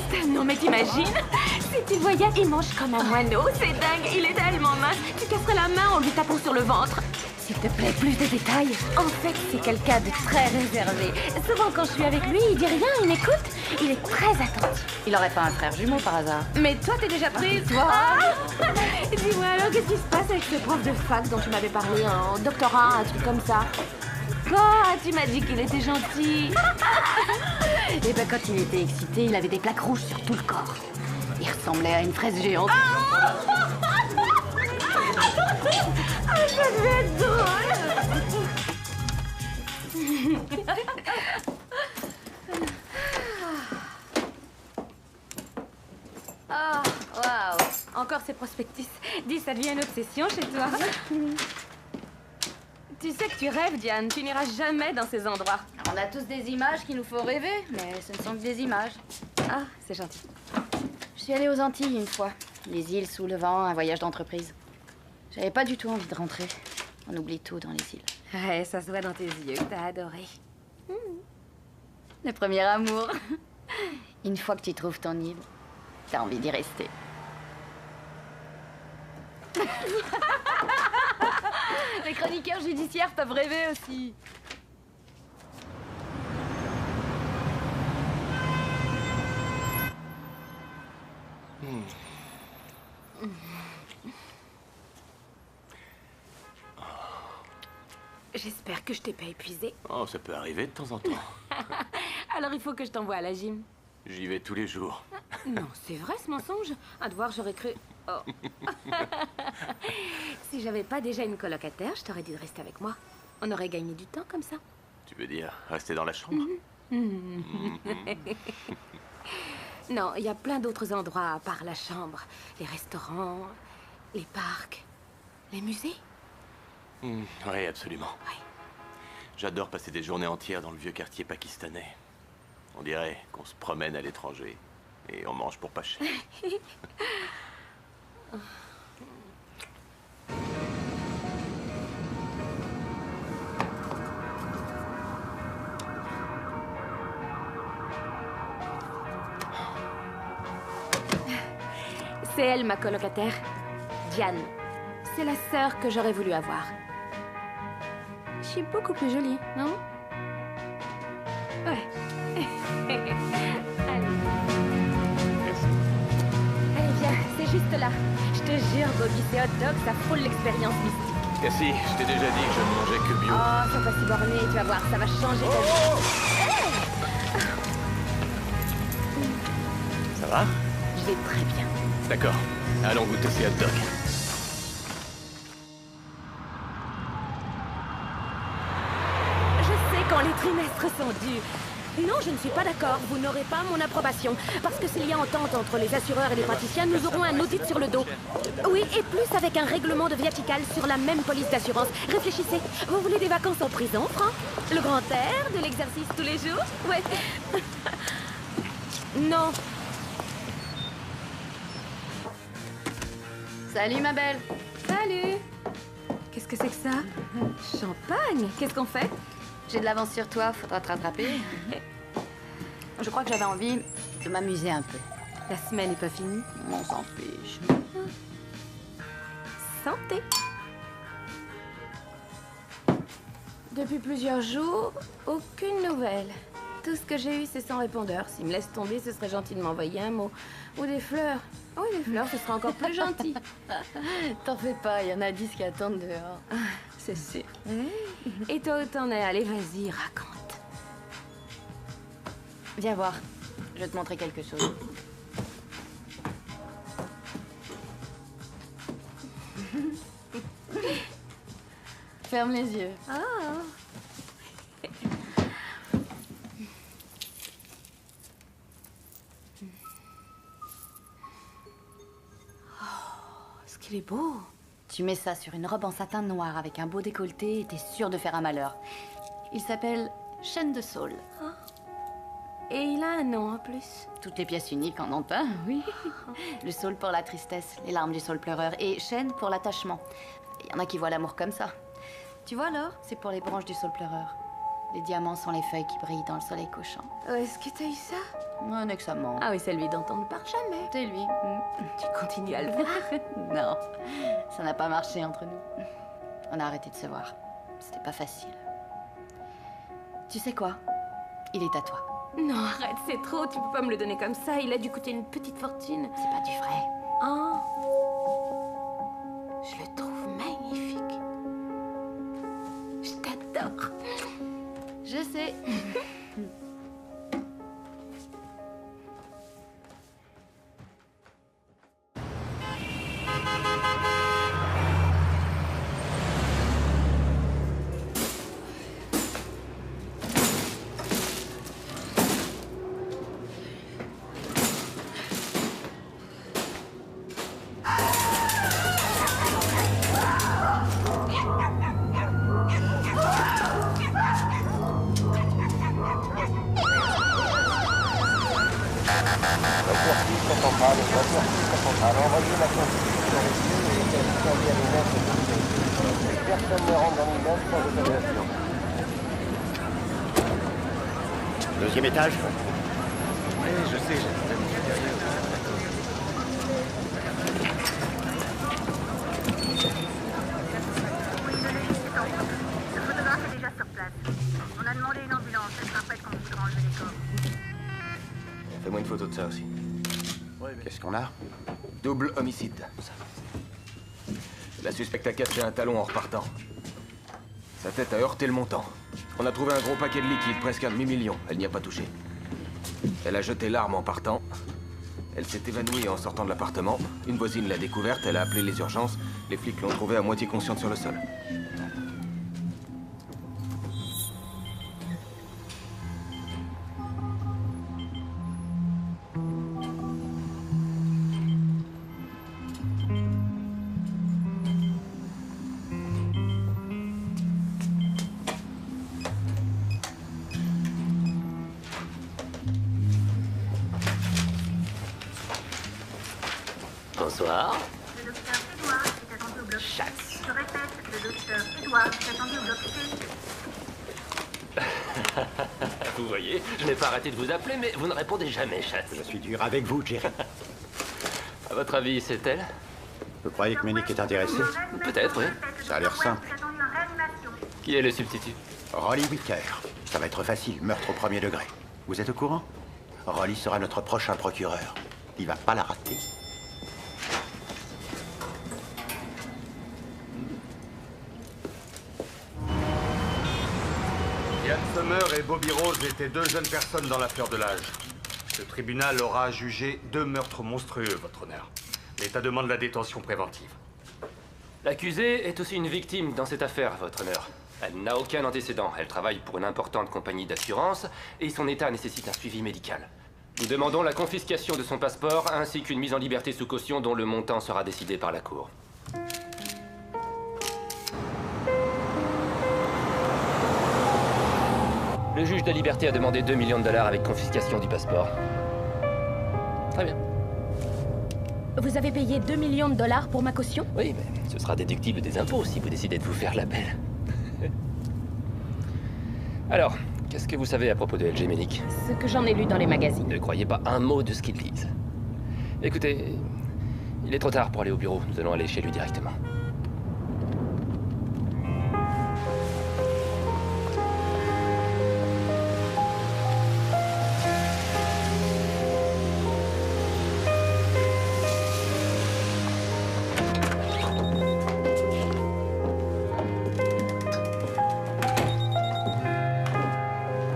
Tristan, non mais t'imagines? Si tu le voyais, il mange comme un moineau, c'est dingue, il est tellement mince. Tu casserais la main en lui tapant sur le ventre. S'il te plaît, plus de détails. En fait, c'est quelqu'un de très réservé. Souvent, quand je suis avec lui, il dit rien, il m'écoute. Il est très attentif. Il aurait pas un frère jumeau par hasard? Mais toi, t'es déjà prise, toi. Dis-moi alors, qu'est-ce qui se passe avec ce prof de fac dont tu m'avais parlé, un doctorat, un truc comme ça? Quoi? Tu m'as dit qu'il était gentil. Et ben quand il était excité, il avait des plaques rouges sur tout le corps. Il ressemblait à une fraise géante. Ça devait être drôle. Oh, waouh. Encore ces prospectus. Dis, ça devient une obsession chez toi. Tu sais que tu rêves, Diane. Tu n'iras jamais dans ces endroits. On a tous des images qui nous font rêver, mais ce ne sont que des images. Ah, c'est gentil. Je suis allée aux Antilles une fois. Les îles sous le vent, un voyage d'entreprise. J'avais pas du tout envie de rentrer. On oublie tout dans les îles. Ouais, ça se voit dans tes yeux. T'as adoré. Le premier amour. Une fois que tu trouves ton île, t'as envie d'y rester. Les chroniqueurs judiciaires peuvent rêver aussi. J'espère que je t'ai pas épuisé. Oh, ça peut arriver de temps en temps. Alors il faut que je t'envoie à la gym. J'y vais tous les jours. Non, c'est vrai ce mensonge. À devoir, j'aurais cru... Oh. Si j'avais pas déjà une colocataire, je t'aurais dit de rester avec moi. On aurait gagné du temps comme ça. Tu veux dire rester dans la chambre? Non, il y a plein d'autres endroits à part la chambre. Les restaurants, les parcs, les musées. Oui, absolument. Oui. J'adore passer des journées entières dans le vieux quartier pakistanais. On dirait qu'on se promène à l'étranger et on mange pour pas cher. C'est elle, ma colocataire. Diane. C'est la sœur que j'aurais voulu avoir. Je suis beaucoup plus jolie, non? Ouais. Allez. Allez, viens, c'est juste là. Je te jure, Bobby, ces hot dogs, ça frôle l'expérience mystique. Cassie, je t'ai déjà dit que je ne mangeais que bio. Oh, sois pas si borné, tu vas voir, ça va changer ta vie. Ça va? Je vais très bien. D'accord. Allons goûter ces hot dogs. Je sais quand les trimestres sont dus. Non, je ne suis pas d'accord. Vous n'aurez pas mon approbation. Parce que s'il y a entente entre les assureurs et les praticiens, nous aurons un audit sur le dos. Oui, et plus avec un règlement de viaticale sur la même police d'assurance. Réfléchissez. Vous voulez des vacances en prison, Franck? Le grand air, de l'exercice tous les jours? Ouais. Non. Salut, ma belle. Salut. Qu'est-ce que c'est que ça? Champagne? Qu'est-ce qu'on fait? J'ai de l'avance sur toi, faudra te rattraper. Je crois que j'avais envie de m'amuser un peu. La semaine n'est pas finie. On s'en fiche. Santé. Depuis plusieurs jours, aucune nouvelle. Tout ce que j'ai eu, c'est sans répondeur. S'il me laisse tomber, ce serait gentil de m'envoyer un mot. Ou des fleurs. Oui, des fleurs, ce sera encore plus gentil. T'en fais pas, il y en a 10 qui attendent dehors. C'est sûr. Et toi, où t'en es? Allez, vas-y, raconte. Viens voir, je vais te montrer quelque chose. Ferme les yeux. Ah. Ce qu'il est beau. Tu mets ça sur une robe en satin noir avec un beau décolleté et t'es sûr de faire un malheur. Il s'appelle Chaîne de Saule. Et il a un nom en plus. Toutes les pièces uniques en ont un, oui. Le saule pour la tristesse, les larmes du saule pleureur et chaîne pour l'attachement. Il y en a qui voient l'amour comme ça. Tu vois l'or, c'est pour les branches du saule pleureur. Les diamants sont les feuilles qui brillent dans le soleil couchant. Où est-ce que t'as eu ça? Un ex-amant. Ah oui, c'est lui dont on ne parle jamais. C'est lui. Tu continues à le voir? Non, ça n'a pas marché entre nous. On a arrêté de se voir. C'était pas facile. Tu sais quoi? Il est à toi. Non, arrête, c'est trop. Tu peux pas me le donner comme ça. Il a dû coûter une petite fortune. C'est pas du vrai. Hein? Je le trouve magnifique. Je t'adore. Je sais. Deuxième étage. Oui, je sais, j'ai des amis supérieurs. Le photographe est déjà sur place. On a demandé une ambulance, elle sera prête quand vous voudrez enlever les corps. Fais-moi une photo de ça aussi. Qu'est-ce qu'on a? Double homicide. La suspecte a cassé un talon en repartant. Sa tête a heurté le montant. On a trouvé un gros paquet de liquide, presque un demi-million. Elle n'y a pas touché. Elle a jeté l'arme en partant. Elle s'est évanouie en sortant de l'appartement. Une voisine l'a découverte, elle a appelé les urgences. Les flics l'ont trouvée à moitié consciente sur le sol. Bonsoir. Le docteur Edouard est attendu au bloc C. Je répète, le docteur Edouard est attendu au bloc C. Vous voyez, je n'ai pas arrêté de vous appeler, mais vous ne répondez jamais, chatte. Je suis dur avec vous, Jerry. À votre avis, c'est elle? Vous croyez que Ménic est intéressé? Peut-être, oui. Ça a l'air simple. Attendu en réanimation. Qui est le substitut? Rolly Wicker. Ça va être facile, meurtre au premier degré. Vous êtes au courant? Rolly sera notre prochain procureur. Il va pas la rater. Ian Sommer et Bobby Rose étaient deux jeunes personnes dans l'affaire de l'âge. Le tribunal aura jugé 2 meurtres monstrueux, votre honneur. L'État demande la détention préventive. L'accusée est aussi une victime dans cette affaire, votre honneur. Elle n'a aucun antécédent. Elle travaille pour une importante compagnie d'assurance et son état nécessite un suivi médical. Nous demandons la confiscation de son passeport ainsi qu'une mise en liberté sous caution dont le montant sera décidé par la Cour. Le juge de liberté a demandé 2 millions de dollars avec confiscation du passeport. Très bien. Vous avez payé 2 millions de dollars pour ma caution? Oui, mais ce sera déductible des impôts si vous décidez de vous faire la belle. Alors, qu'est-ce que vous savez à propos de LG Ménic? Ce que j'en ai lu dans les magazines. Ne croyez pas un mot de ce qu'ils disent. Écoutez, il est trop tard pour aller au bureau. Nous allons aller chez lui directement.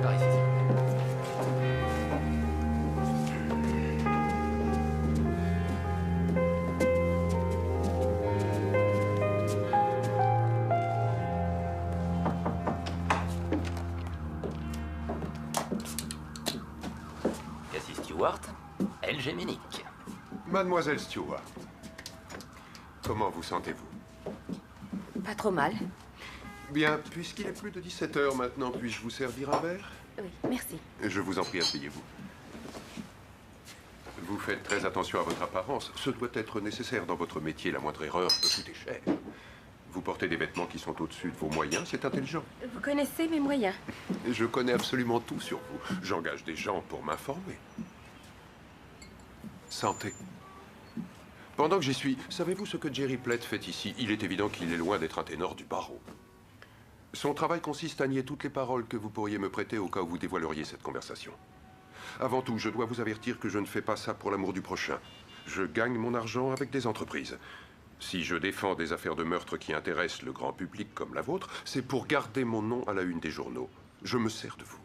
Par ici. Cassie Stewart, LG Ménic. Mademoiselle Stewart, comment vous sentez-vous? Pas trop mal. Bien, puisqu'il est plus de 17 heures maintenant, puis-je vous servir un verre? Oui, merci. Je vous en prie, asseyez-vous. Vous faites très attention à votre apparence. Ce doit être nécessaire dans votre métier. La moindre erreur peut coûter cher. Vous portez des vêtements qui sont au-dessus de vos moyens, c'est intelligent. Vous connaissez mes moyens. Je connais absolument tout sur vous. J'engage des gens pour m'informer. Santé. Pendant que j'y suis, savez-vous ce que Jerry Plett fait ici? Il est évident qu'il est loin d'être un ténor du barreau. Son travail consiste à nier toutes les paroles que vous pourriez me prêter au cas où vous dévoileriez cette conversation. Avant tout, je dois vous avertir que je ne fais pas ça pour l'amour du prochain. Je gagne mon argent avec des entreprises. Si je défends des affaires de meurtre qui intéressent le grand public comme la vôtre, c'est pour garder mon nom à la une des journaux. Je me sers de vous.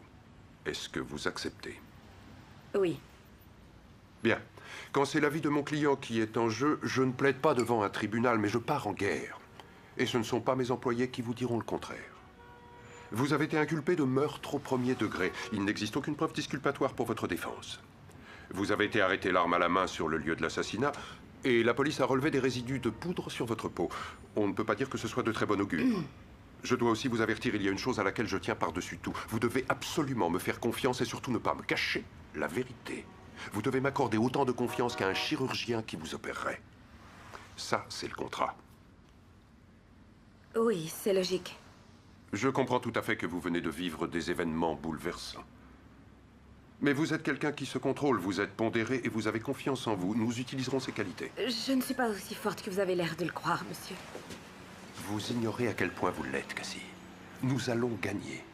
Est-ce que vous acceptez? Oui. Bien. Quand c'est la vie de mon client qui est en jeu, je ne plaide pas devant un tribunal, mais je pars en guerre. Et ce ne sont pas mes employés qui vous diront le contraire. Vous avez été inculpé de meurtre au premier degré. Il n'existe aucune preuve disculpatoire pour votre défense. Vous avez été arrêté l'arme à la main sur le lieu de l'assassinat, et la police a relevé des résidus de poudre sur votre peau. On ne peut pas dire que ce soit de très bon augure. Je dois aussi vous avertir, il y a une chose à laquelle je tiens par-dessus tout. Vous devez absolument me faire confiance et surtout ne pas me cacher la vérité. Vous devez m'accorder autant de confiance qu'à un chirurgien qui vous opérerait. Ça, c'est le contrat. Oui, c'est logique. Je comprends tout à fait que vous venez de vivre des événements bouleversants. Mais vous êtes quelqu'un qui se contrôle, vous êtes pondéré et vous avez confiance en vous. Nous utiliserons ces qualités. Je ne suis pas aussi forte que vous avez l'air de le croire, monsieur. Vous ignorez à quel point vous l'êtes, Cassie. Nous allons gagner.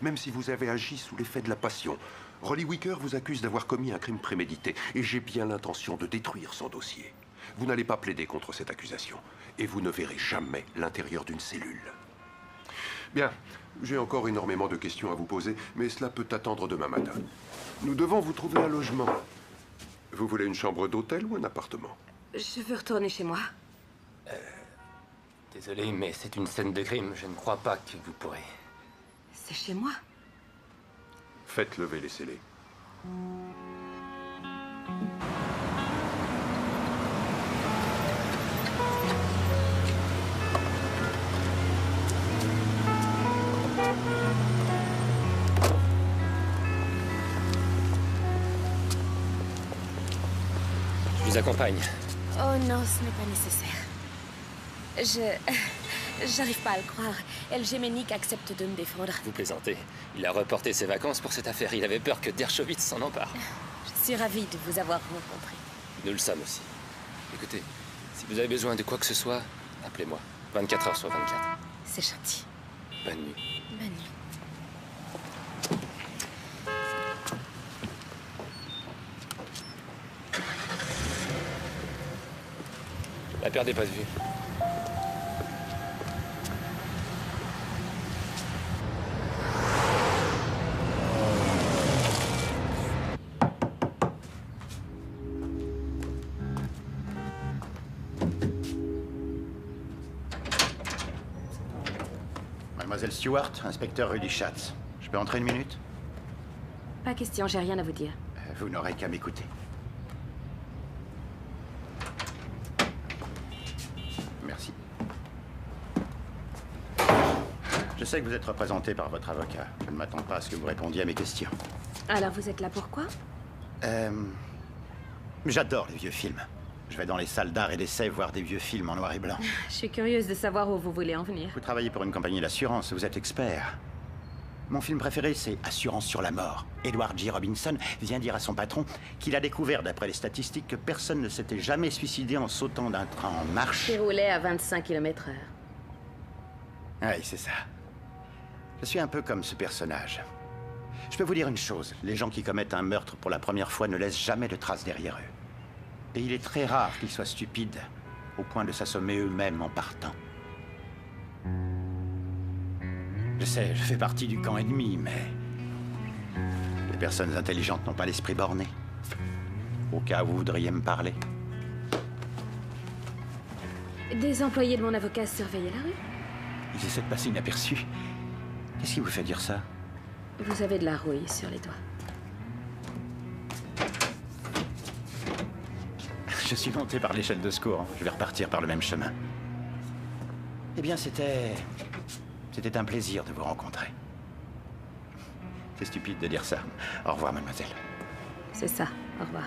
Même si vous avez agi sous l'effet de la passion. Rolly Wicker vous accuse d'avoir commis un crime prémédité. Et j'ai bien l'intention de détruire son dossier. Vous n'allez pas plaider contre cette accusation. Et vous ne verrez jamais l'intérieur d'une cellule. Bien, j'ai encore énormément de questions à vous poser, mais cela peut attendre demain matin. Nous devons vous trouver un logement. Vous voulez une chambre d'hôtel ou un appartement? Je veux retourner chez moi. Désolé, mais c'est une scène de crime. Je ne crois pas que vous pourrez. C'est chez moi. Faites lever les scellés. Je vous accompagne. Oh non, ce n'est pas nécessaire. J'arrive pas à le croire. El Géménique accepte de me défendre. Vous plaisantez. Il a reporté ses vacances pour cette affaire. Il avait peur que Dershowitz s'en empare. Je suis ravie de vous avoir rencontré. Nous le sommes aussi. Écoutez, si vous avez besoin de quoi que ce soit, appelez-moi. 24 heures sur 24. C'est gentil. Bonne nuit. Bonne nuit. La perdez pas de vue. Mademoiselle Stewart, inspecteur Rudy Schatz. Je peux entrer une minute? Pas question, j'ai rien à vous dire. Vous n'aurez qu'à m'écouter. Merci. Je sais que vous êtes représenté par votre avocat. Je ne m'attends pas à ce que vous répondiez à mes questions. Alors vous êtes là pourquoi? J'adore les vieux films. Je vais dans les salles d'art et d'essai voir des vieux films en noir et blanc. Je suis curieuse de savoir où vous voulez en venir. Vous travaillez pour une compagnie d'assurance, vous êtes expert. Mon film préféré, c'est Assurance sur la mort. Edward G. Robinson vient dire à son patron qu'il a découvert, d'après les statistiques, que personne ne s'était jamais suicidé en sautant d'un train en marche. Qui roulait à 25 km/h. Oui, c'est ça. Je suis un peu comme ce personnage. Je peux vous dire une chose, les gens qui commettent un meurtre pour la première fois ne laissent jamais de traces derrière eux. Et il est très rare qu'ils soient stupides, au point de s'assommer eux-mêmes en partant. Je sais, je fais partie du camp ennemi, mais... les personnes intelligentes n'ont pas l'esprit borné. Au cas où vous voudriez me parler. Des employés de mon avocat surveillaient la rue. Ils essaient de passer inaperçus. Qu'est-ce qui vous fait dire ça? Vous avez de la rouille sur les doigts. Je suis monté par l'échelle de secours. Je vais repartir par le même chemin. Eh bien, c'était un plaisir de vous rencontrer. C'est stupide de dire ça. Au revoir, mademoiselle. C'est ça. Au revoir.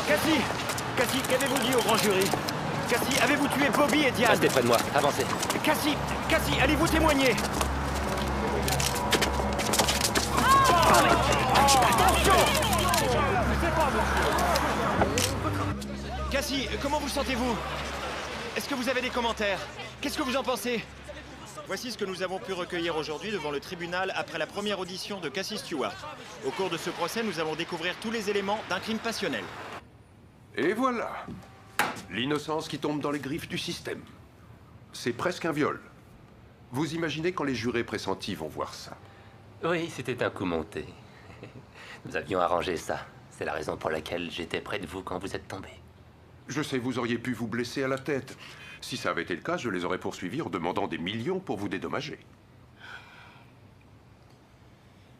Cassie! Cassie, qu'avez-vous dit au grand jury? Cassie, avez-vous tué Bobby et Diane? Restez près de moi. Avancez. Cassie! Cassie, allez-vous témoigner? Cassie, comment vous sentez-vous? Est-ce que vous avez des commentaires? Qu'est-ce que vous en pensez? Voici ce que nous avons pu recueillir aujourd'hui devant le tribunal après la première audition de Cassie Stewart. Au cours de ce procès, nous allons découvrir tous les éléments d'un crime passionnel. Et voilà. L'innocence qui tombe dans les griffes du système. C'est presque un viol. Vous imaginez quand les jurés pressentis vont voir ça? Oui, c'était un coup monté. Nous avions arrangé ça. C'est la raison pour laquelle j'étais près de vous quand vous êtes tombé. Je sais, vous auriez pu vous blesser à la tête. Si ça avait été le cas, je les aurais poursuivis en demandant des millions pour vous dédommager.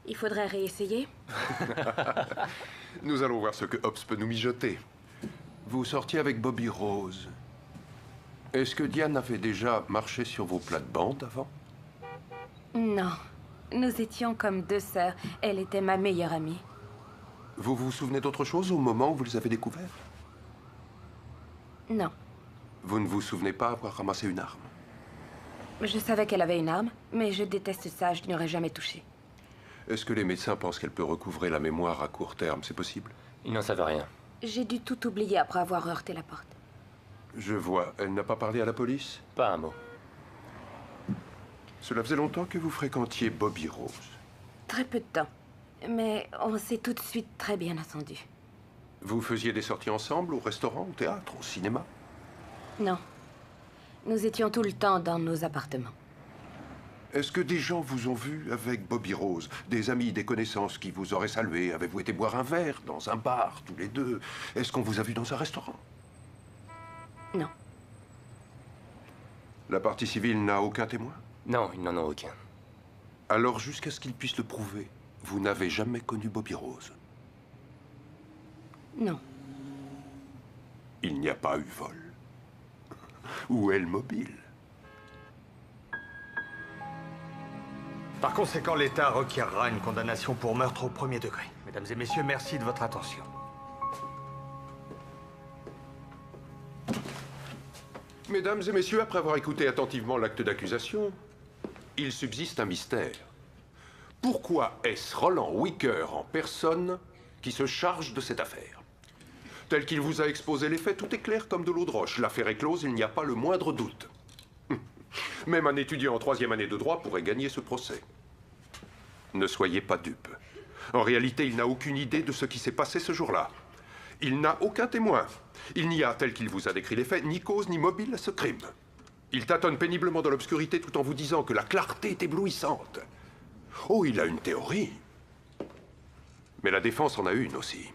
Il faudrait réessayer. Nous allons voir ce que Hobbs peut nous mijoter. Vous sortiez avec Bobby Rose. Est-ce que Diane avait déjà marché sur vos plates-bandes avant? Non. Nous étions comme deux sœurs. Elle était ma meilleure amie. Vous vous souvenez d'autre chose au moment où vous les avez découverts? Non. Vous ne vous souvenez pas avoir ramassé une arme? Je savais qu'elle avait une arme, mais je déteste ça, je n'y aurais jamais touché. Est-ce que les médecins pensent qu'elle peut recouvrer la mémoire à court terme? C'est possible? Ils n'en savent rien. J'ai dû tout oublier après avoir heurté la porte. Je vois. Elle n'a pas parlé à la police? Pas un mot. Cela faisait longtemps que vous fréquentiez Bobby Rose? Très peu de temps. Mais on s'est tout de suite très bien entendu. Vous faisiez des sorties ensemble, au restaurant, au théâtre, au cinéma? Non. Nous étions tout le temps dans nos appartements. Est-ce que des gens vous ont vu avec Bobby Rose? Des amis, des connaissances qui vous auraient salué? Avez-vous été boire un verre dans un bar, tous les deux? Est-ce qu'on vous a vu dans un restaurant? Non. La partie civile n'a aucun témoin? Non, ils n'en ont aucun. Alors, jusqu'à ce qu'ils puissent le prouver, vous n'avez jamais connu Bobby Rose? Non. Il n'y a pas eu vol. Où est le mobile? Par conséquent, l'État requièrra une condamnation pour meurtre au premier degré. Mesdames et messieurs, merci de votre attention. Mesdames et messieurs, après avoir écouté attentivement l'acte d'accusation, il subsiste un mystère. Pourquoi est-ce Roland Wicker en personne qui se charge de cette affaire? Tel qu'il vous a exposé les faits, tout est clair comme de l'eau de roche. L'affaire est close, il n'y a pas le moindre doute. Même un étudiant en 3e année de droit pourrait gagner ce procès. Ne soyez pas dupes. En réalité, il n'a aucune idée de ce qui s'est passé ce jour-là. Il n'a aucun témoin. Il n'y a, tel qu'il vous a décrit les faits, ni cause ni mobile à ce crime. Il tâtonne péniblement dans l'obscurité tout en vous disant que la clarté est éblouissante. Oh, il a une théorie. Mais la défense en a une aussi.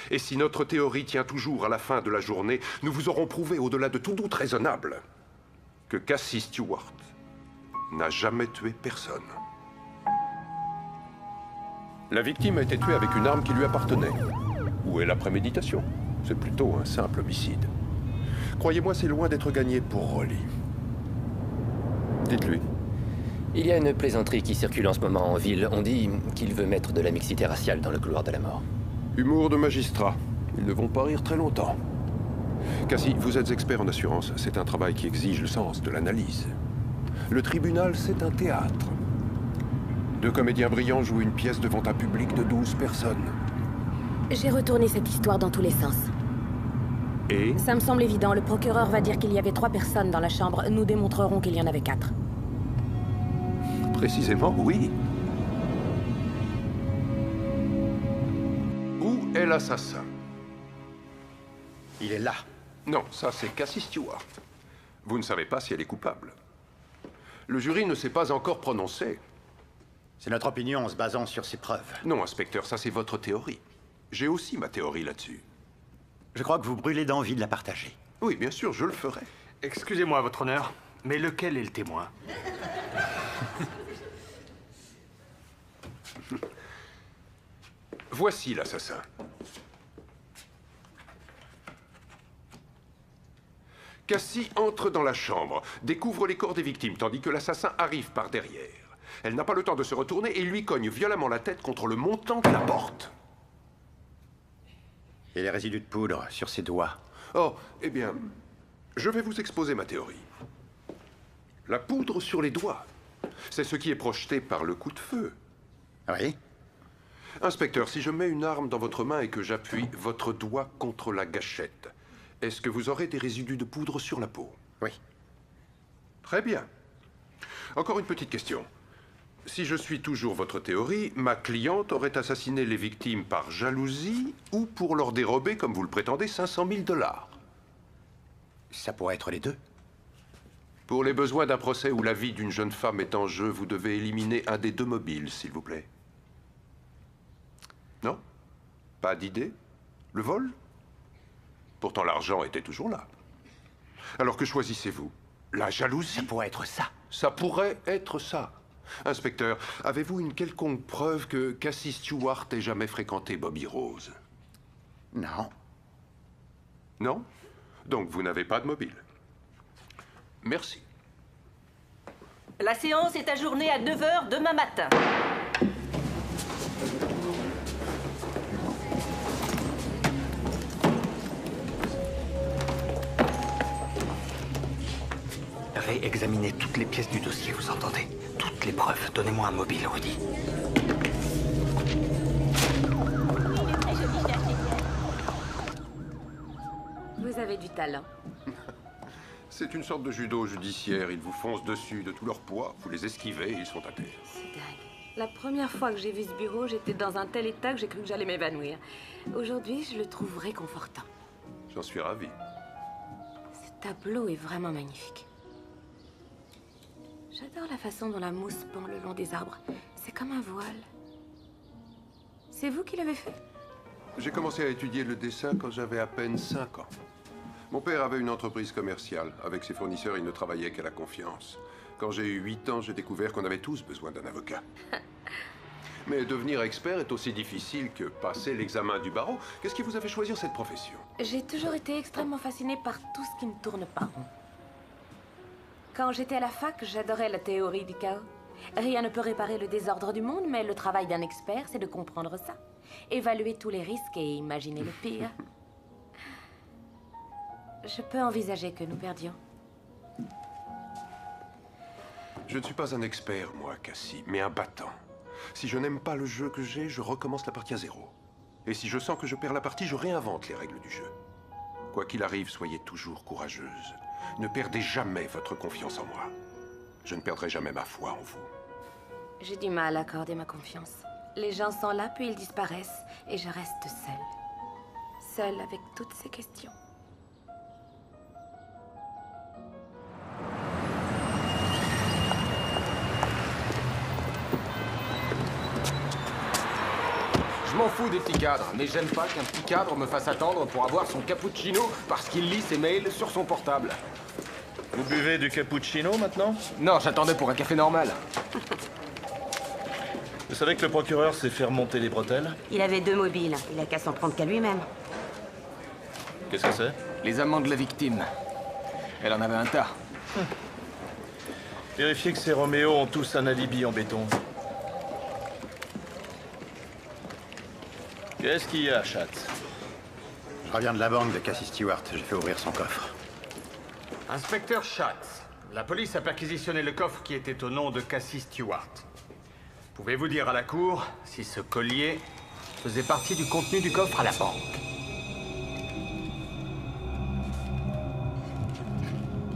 Et si notre théorie tient toujours à la fin de la journée, nous vous aurons prouvé, au-delà de tout doute raisonnable, que Cassie Stewart n'a jamais tué personne. La victime a été tuée avec une arme qui lui appartenait. Où est la préméditation? C'est plutôt un simple homicide. Croyez-moi, c'est loin d'être gagné pour Rolly. Dites-lui. Il y a une plaisanterie qui circule en ce moment en ville. On dit qu'il veut mettre de la mixité raciale dans le couloir de la mort. Humour de magistrat. Ils ne vont pas rire très longtemps. Cassie, vous êtes expert en assurance. C'est un travail qui exige le sens de l'analyse. Le tribunal, c'est un théâtre. 2 comédiens brillants jouent une pièce devant un public de 12 personnes. J'ai retourné cette histoire dans tous les sens. Et? Ça me semble évident. Le procureur va dire qu'il y avait 3 personnes dans la chambre. Nous démontrerons qu'il y en avait 4. Précisément, oui. Où est l'assassin? Il est là. Non, ça c'est Cassie Stewart. Vous ne savez pas si elle est coupable. Le jury ne s'est pas encore prononcé. C'est notre opinion en se basant sur ces preuves. Non, inspecteur, ça c'est votre théorie. J'ai aussi ma théorie là-dessus. Je crois que vous brûlez d'envie de la partager. Oui, bien sûr, je le ferai. Excusez-moi, votre honneur, mais lequel est le témoin? Voici l'assassin. Cassie entre dans la chambre, découvre les corps des victimes, tandis que l'assassin arrive par derrière. Elle n'a pas le temps de se retourner et lui cogne violemment la tête contre le montant de la porte. Et les résidus de poudre sur ses doigts. Oh, eh bien, je vais vous exposer ma théorie. La poudre sur les doigts, c'est ce qui est projeté par le coup de feu. Oui? Inspecteur, si je mets une arme dans votre main et que j'appuie votre doigt contre la gâchette, est-ce que vous aurez des résidus de poudre sur la peau? Oui. Très bien. Encore une petite question. Si je suis toujours votre théorie, ma cliente aurait assassiné les victimes par jalousie ou pour leur dérober, comme vous le prétendez, 500 000 $. Ça pourrait être les deux. Pour les besoins d'un procès où la vie d'une jeune femme est en jeu, vous devez éliminer un des deux mobiles, s'il vous plaît. Non? Pas d'idée? Le vol? Pourtant, l'argent était toujours là. Alors que choisissez-vous? La jalousie? Ça pourrait être ça. Ça pourrait être ça. Inspecteur, avez-vous une quelconque preuve que Cassie Stewart ait jamais fréquenté Bobby Rose? Non. Non? Donc vous n'avez pas de mobile. Merci. La séance est ajournée à 9 h demain matin. Réexaminez toutes les pièces du dossier, vous entendez? Toutes les preuves. Donnez-moi un mobile, Rudy. Vous avez du talent. C'est une sorte de judo judiciaire. Ils vous foncent dessus de tout leur poids, vous les esquivez et ils sont à terre. C'est dingue. La première fois que j'ai vu ce bureau, j'étais dans un tel état que j'ai cru que j'allais m'évanouir. Aujourd'hui, je le trouve réconfortant. J'en suis ravi. Ce tableau est vraiment magnifique. J'adore la façon dont la mousse pend le long des arbres. C'est comme un voile. C'est vous qui l'avez fait? J'ai commencé à étudier le dessin quand j'avais à peine 5 ans. Mon père avait une entreprise commerciale. Avec ses fournisseurs, il ne travaillait qu'à la confiance. Quand j'ai eu 8 ans, j'ai découvert qu'on avait tous besoin d'un avocat. Mais devenir expert est aussi difficile que passer l'examen du barreau. Qu'est-ce qui vous a fait choisir cette profession? J'ai toujours été extrêmement fascinée par tout ce qui ne tourne pas rond. Quand j'étais à la fac, j'adorais la théorie du chaos. Rien ne peut réparer le désordre du monde, mais le travail d'un expert, c'est de comprendre ça. Évaluer tous les risques et imaginer le pire. Je peux envisager que nous perdions. Je ne suis pas un expert, moi, Cassie, mais un battant. Si je n'aime pas le jeu que j'ai, je recommence la partie à zéro. Et si je sens que je perds la partie, je réinvente les règles du jeu. Quoi qu'il arrive, soyez toujours courageuse. Ne perdez jamais votre confiance en moi. Je ne perdrai jamais ma foi en vous. J'ai du mal à accorder ma confiance. Les gens sont là, puis ils disparaissent, et je reste seule. Seule avec toutes ces questions. Je m'en fous des petits cadres, mais j'aime pas qu'un petit cadre me fasse attendre pour avoir son cappuccino parce qu'il lit ses mails sur son portable. Vous buvez du cappuccino maintenant? Non, j'attendais pour un café normal. Vous savez que le procureur s'est fait remonter les bretelles? Il avait 2 mobiles. Il a qu'à s'en prendre qu'à lui-même. Qu'est-ce que c'est? Les amants de la victime. Elle en avait un tas. Vérifiez que ces Roméo ont tous un alibi en béton. Qu'est-ce qu'il y a, Schatz? Je reviens de la banque de Cassie Stewart. J'ai fait ouvrir son coffre. Inspecteur Schatz, la police a perquisitionné le coffre qui était au nom de Cassie Stewart. Pouvez-vous dire à la cour si ce collier faisait partie du contenu du coffre à la banque?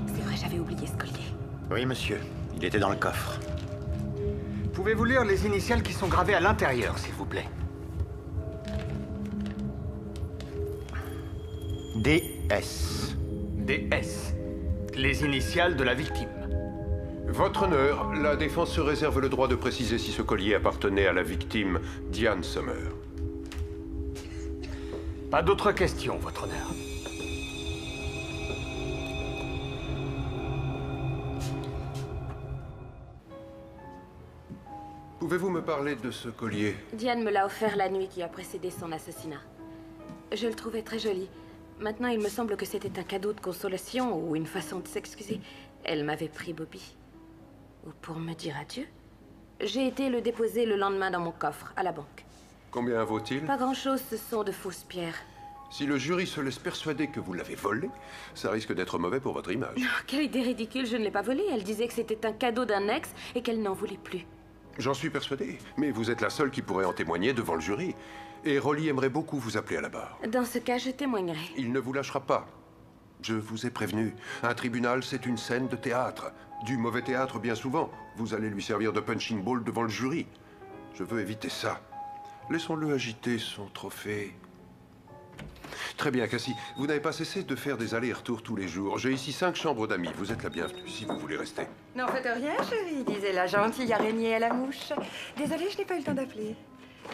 C'est vrai, j'avais oublié ce collier. Oui, monsieur. Il était dans le coffre. Pouvez-vous lire les initiales qui sont gravées à l'intérieur, s'il vous plaît? DS. DS. Les initiales de la victime. Votre honneur, la défense se réserve le droit de préciser si ce collier appartenait à la victime Diane Summer. Pas d'autres questions, votre honneur. Pouvez-vous me parler de ce collier? Diane me l'a offert la nuit qui a précédé son assassinat. Je le trouvais très joli. Maintenant, il me semble que c'était un cadeau de consolation ou une façon de s'excuser. Elle m'avait pris Bobby. Ou pour me dire adieu. J'ai été le déposer le lendemain dans mon coffre, à la banque. Combien vaut-il? Pas grand-chose, ce sont de fausses pierres. Si le jury se laisse persuader que vous l'avez volé, ça risque d'être mauvais pour votre image. Oh, quelle idée ridicule, je ne l'ai pas volée. Elle disait que c'était un cadeau d'un ex et qu'elle n'en voulait plus. J'en suis persuadé, mais vous êtes la seule qui pourrait en témoigner devant le jury. Et Rolly aimerait beaucoup vous appeler à la barre. Dans ce cas, je témoignerai. Il ne vous lâchera pas. Je vous ai prévenu. Un tribunal, c'est une scène de théâtre. Du mauvais théâtre, bien souvent. Vous allez lui servir de punching ball devant le jury. Je veux éviter ça. Laissons-le agiter son trophée. Très bien, Cassie. Vous n'avez pas cessé de faire des allers-retours tous les jours. J'ai ici 5 chambres d'amis. Vous êtes la bienvenue, si vous voulez rester. N'en faites rien, chérie, disait la gentille araignée à la mouche. Désolée, je n'ai pas eu le temps d'appeler.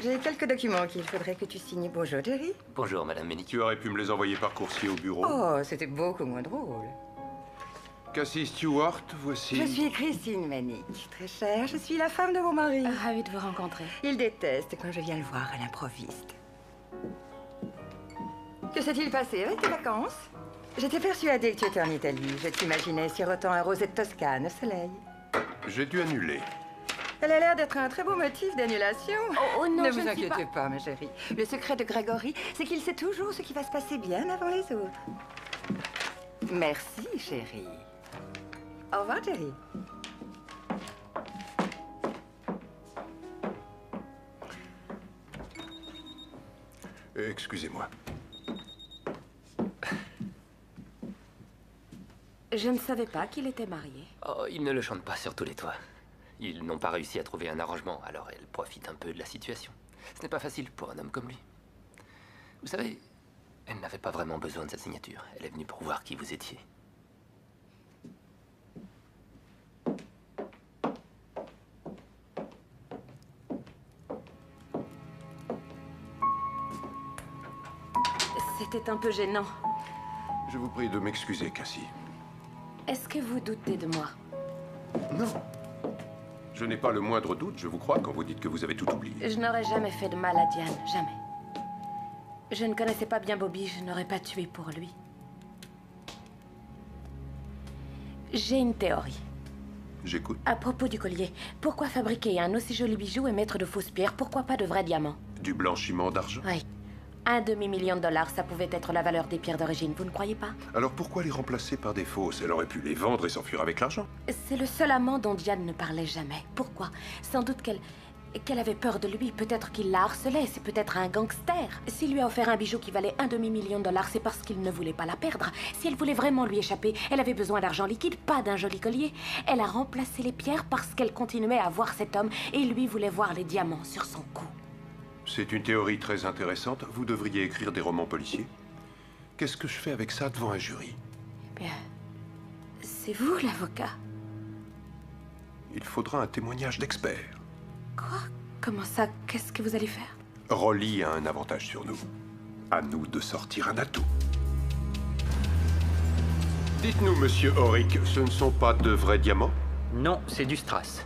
J'ai quelques documents qu'il faudrait que tu signes. Bonjour, Jerry. Bonjour, Madame Menig. Tu aurais pu me les envoyer par coursier au bureau. Oh, c'était beaucoup moins drôle. Cassie Stewart, voici... Je suis Christine Menig, très chère. Je suis la femme de mon mari. Ravie de vous rencontrer. Il déteste quand je viens le voir à l'improviste. Que s'est-il passé avec tes vacances? J'étais persuadée que tu étais en Italie. Je t'imaginais sirotant un rosé de Toscane au soleil. J'ai dû annuler. Elle a l'air d'être un très beau motif d'annulation. Oh non, ne je vous ne suis inquiétez pas, ma chérie. Le secret de Grégory, c'est qu'il sait toujours ce qui va se passer bien avant les autres. Merci, chérie. Au revoir, Jerry. Excusez-moi. Je ne savais pas qu'il était marié. Oh, ils ne le chantent pas sur tous les toits. Ils n'ont pas réussi à trouver un arrangement, alors elle profite un peu de la situation. Ce n'est pas facile pour un homme comme lui. Vous savez, elle n'avait pas vraiment besoin de sa signature. Elle est venue pour voir qui vous étiez. C'était un peu gênant. Je vous prie de m'excuser, Cassie. Est-ce que vous doutez de moi? Non. Je n'ai pas le moindre doute, je vous crois, quand vous dites que vous avez tout oublié. Je n'aurais jamais fait de mal à Diane, jamais. Je ne connaissais pas bien Bobby, je n'aurais pas tué pour lui. J'ai une théorie. J'écoute. À propos du collier, pourquoi fabriquer un aussi joli bijou et mettre de fausses pierres? Pourquoi pas de vrais diamants? Du blanchiment d'argent? Oui. $1 demi-million, ça pouvait être la valeur des pierres d'origine, vous ne croyez pas? Alors pourquoi les remplacer par des fausses? Elle aurait pu les vendre et s'enfuir avec l'argent. C'est le seul amant dont Diane ne parlait jamais. Pourquoi? Sans doute qu'elle avait peur de lui. Peut-être qu'il la harcelait. C'est peut-être un gangster. S'il lui a offert un bijou qui valait $1 demi-million, c'est parce qu'il ne voulait pas la perdre. Si elle voulait vraiment lui échapper, elle avait besoin d'argent liquide, pas d'un joli collier. Elle a remplacé les pierres parce qu'elle continuait à voir cet homme et lui voulait voir les diamants sur son cou. C'est une théorie très intéressante. Vous devriez écrire des romans policiers. Qu'est-ce que je fais avec ça devant un jury? Eh bien, c'est vous l'avocat. Il faudra un témoignage d'expert. Quoi? Comment ça? Qu'est-ce que vous allez faire? Rolly a un avantage sur nous. À nous de sortir un atout. Dites-nous, monsieur Auric, ce ne sont pas de vrais diamants? Non, c'est du strass.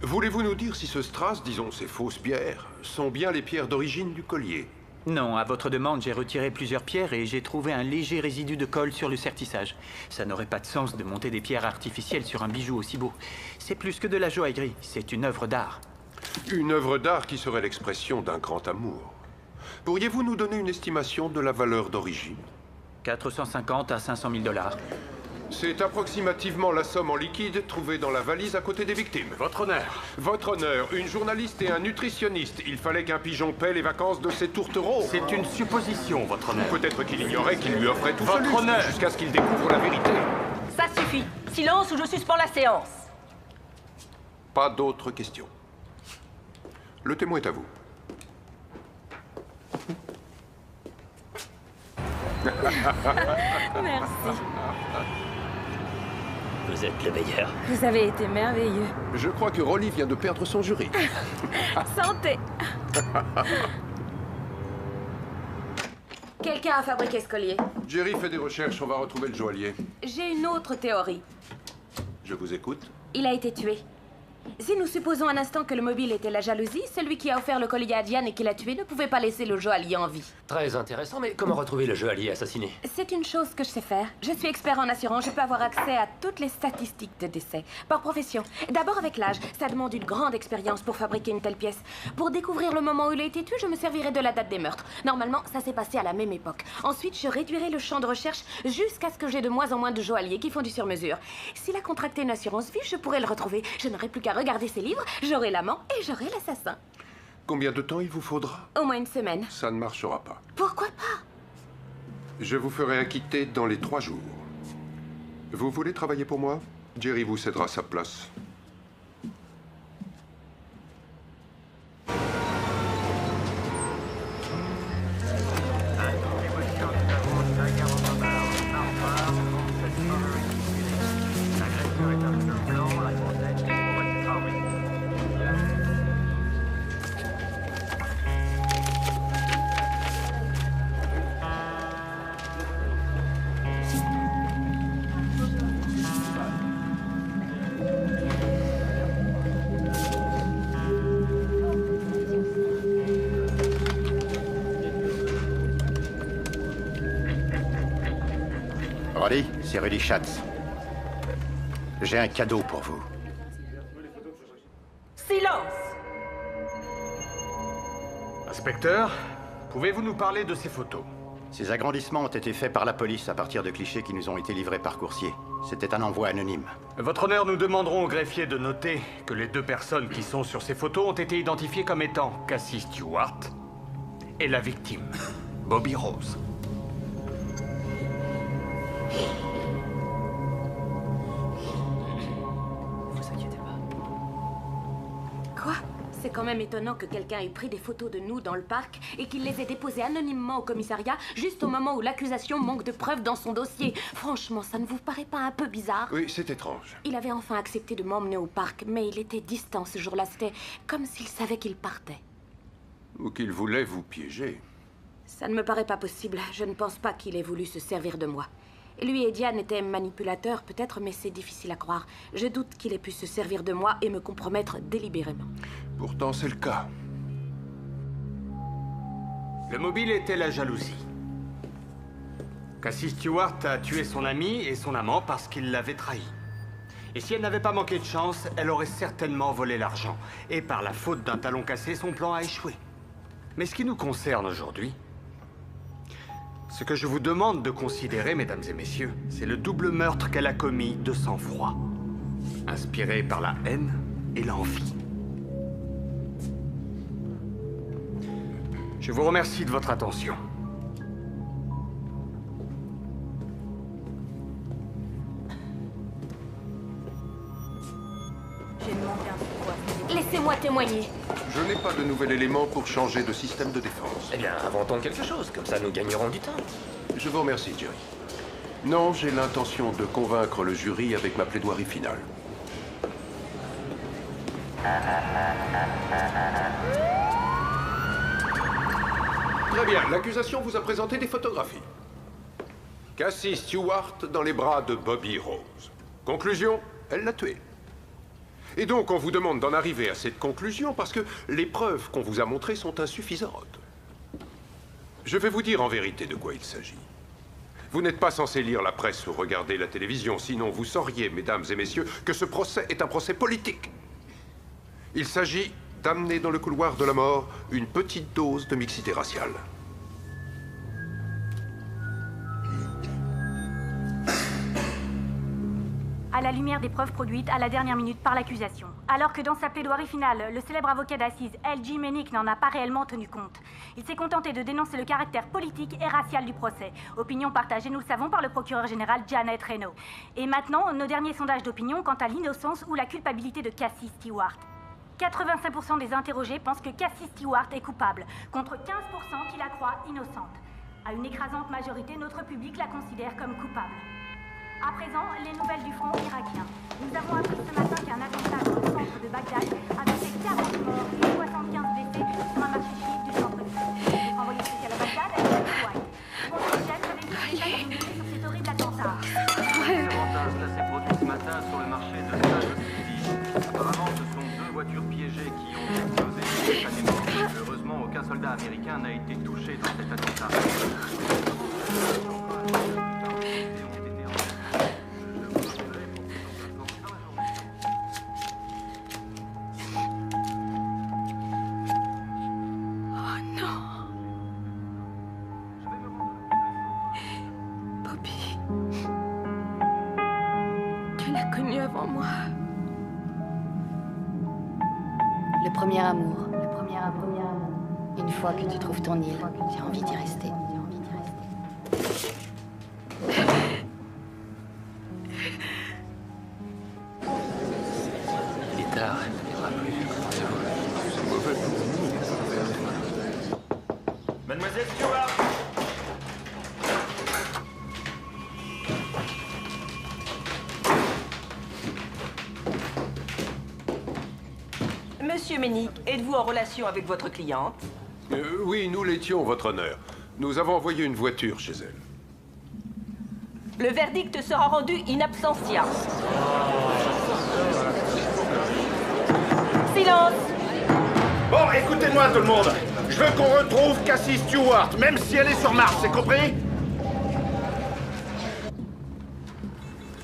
Voulez-vous nous dire si ce strass, disons ces fausses pierres, sont bien les pierres d'origine du collier? Non, à votre demande, j'ai retiré plusieurs pierres et j'ai trouvé un léger résidu de colle sur le sertissage. Ça n'aurait pas de sens de monter des pierres artificielles sur un bijou aussi beau. C'est plus que de la joaillerie, c'est une œuvre d'art. Une œuvre d'art qui serait l'expression d'un grand amour. Pourriez-vous nous donner une estimation de la valeur d'origine? 450 à 500 000 $. C'est approximativement la somme en liquide trouvée dans la valise à côté des victimes. Votre honneur. Votre honneur, une journaliste et un nutritionniste. Il fallait qu'un pigeon paie les vacances de ses tourtereaux. C'est une supposition, votre honneur. Peut-être qu'il ignorait qu'il lui offrait tout Votre ce honneur. jusqu'à ce qu'il découvre la vérité. Ça suffit. Silence ou je suspends la séance. Pas d'autres questions. Le témoin est à vous. Merci. Vous êtes le meilleur. Vous avez été merveilleux. Je crois que Rolly vient de perdre son jury. Santé. Quelqu'un a fabriqué ce collier? Jerry fait des recherches, on va retrouver le joaillier. J'ai une autre théorie. Je vous écoute. Il a été tué. Si nous supposons un instant que le mobile était la jalousie, celui qui a offert le collier à Diane et qui l'a tué ne pouvait pas laisser le joaillier en vie. Très intéressant, mais comment retrouver le joaillier assassiné? C'est une chose que je sais faire. Je suis expert en assurance, je peux avoir accès à toutes les statistiques de décès. Par profession. D'abord avec l'âge, ça demande une grande expérience pour fabriquer une telle pièce. Pour découvrir le moment où il a été tué, je me servirai de la date des meurtres. Normalement, ça s'est passé à la même époque. Ensuite, je réduirai le champ de recherche jusqu'à ce que j'ai de moins en moins de joailliers qui font du sur-mesure. S'il a contracté une assurance vie, je pourrais le retrouver. Je n'aurai plus qu'à regarder ses livres, j'aurai l'amant et j'aurai l'assassin. Combien de temps il vous faudra? Au moins une semaine. Ça ne marchera pas. Pourquoi pas? Je vous ferai acquitter dans les 3 jours. Vous voulez travailler pour moi? Jerry vous cédera sa place. Roddy, c'est Rudy Schatz. J'ai un cadeau pour vous. Silence! Inspecteur, pouvez-vous nous parler de ces photos? Ces agrandissements ont été faits par la police à partir de clichés qui nous ont été livrés par coursier. C'était un envoi anonyme. Votre honneur, nous demanderons au greffier de noter que les 2 personnes qui sont sur ces photos ont été identifiées comme étant Cassie Stewart et la victime, Bobby Rose. Quoi? C'est quand même étonnant que quelqu'un ait pris des photos de nous dans le parc et qu'il les ait déposées anonymement au commissariat juste au moment où l'accusation manque de preuves dans son dossier. Franchement, ça ne vous paraît pas un peu bizarre? Oui, c'est étrange. Il avait enfin accepté de m'emmener au parc, mais il était distant ce jour-là. C'était comme s'il savait qu'il partait. Ou qu'il voulait vous piéger. Ça ne me paraît pas possible. Je ne pense pas qu'il ait voulu se servir de moi. Lui et Diane étaient manipulateurs, peut-être, mais c'est difficile à croire. Je doute qu'il ait pu se servir de moi et me compromettre délibérément. Pourtant, c'est le cas. Le mobile était la jalousie. Cassie Stewart a tué son ami et son amant parce qu'il l'avait trahi. Et si elle n'avait pas manqué de chance, elle aurait certainement volé l'argent. Et par la faute d'un talon cassé, son plan a échoué. Mais ce qui nous concerne aujourd'hui, ce que je vous demande de considérer, mesdames et messieurs, c'est le double meurtre qu'elle a commis de sang-froid, inspiré par la haine et l'envie. Je vous remercie de votre attention. Laissez-moi témoigner. Je n'ai pas de nouvel élément pour changer de système de défense. Eh bien, inventons quelque chose, comme ça nous gagnerons du temps. Je vous remercie, Jerry. Non, j'ai l'intention de convaincre le jury avec ma plaidoirie finale. Très bien, l'accusation vous a présenté des photographies. Cassie Stewart dans les bras de Bobby Rose. Conclusion, elle l'a tué. Et donc, on vous demande d'en arriver à cette conclusion parce que les preuves qu'on vous a montrées sont insuffisantes. Je vais vous dire en vérité de quoi il s'agit. Vous n'êtes pas censé lire la presse ou regarder la télévision, sinon vous sauriez, mesdames et messieurs, que ce procès est un procès politique. Il s'agit d'amener dans le couloir de la mort une petite dose de mixité raciale. À la lumière des preuves produites à la dernière minute par l'accusation. Alors que dans sa plaidoirie finale, le célèbre avocat d'assises L.J. Menick n'en a pas réellement tenu compte. Il s'est contenté de dénoncer le caractère politique et racial du procès. Opinion partagée, nous le savons, par le procureur général Janet Reno. Et maintenant, nos derniers sondages d'opinion quant à l'innocence ou la culpabilité de Cassie Stewart. 85% des interrogés pensent que Cassie Stewart est coupable, contre 15% qui la croient innocente. À une écrasante majorité, notre public la considère comme coupable. À présent, les nouvelles du front irakien. Nous avons appris ce matin qu'un attentat dans le centre de Bagdad avait fait 40 morts et 75 blessés sur un marché chiite du centre-ville. Envoyé spécial à Bagdad, elle est Kuwait. Bonjour Michel, avez-vous des détails à nous donner sur cet horrible attentat? Cela s'est produit ce matin sur le marché de Stade City. Apparemment, ce sont 2 voitures piégées qui ont explosé simultanément. Heureusement, aucun soldat américain n'a été touché dans cet attentat. Le premier amour. Une fois que tu trouves ton île, j'ai envie d'y rester. Il est tard, il n'y aura plus. C'est mauvais pour nous. Mademoiselle Stewart! Monsieur Ménic, êtes-vous en relation avec votre cliente? Oui, nous l'étions, votre honneur. Nous avons envoyé une voiture chez elle. Le verdict sera rendu in absentia. Silence! Bon, écoutez-moi tout le monde. Je veux qu'on retrouve Cassie Stewart, même si elle est sur Mars, c'est compris?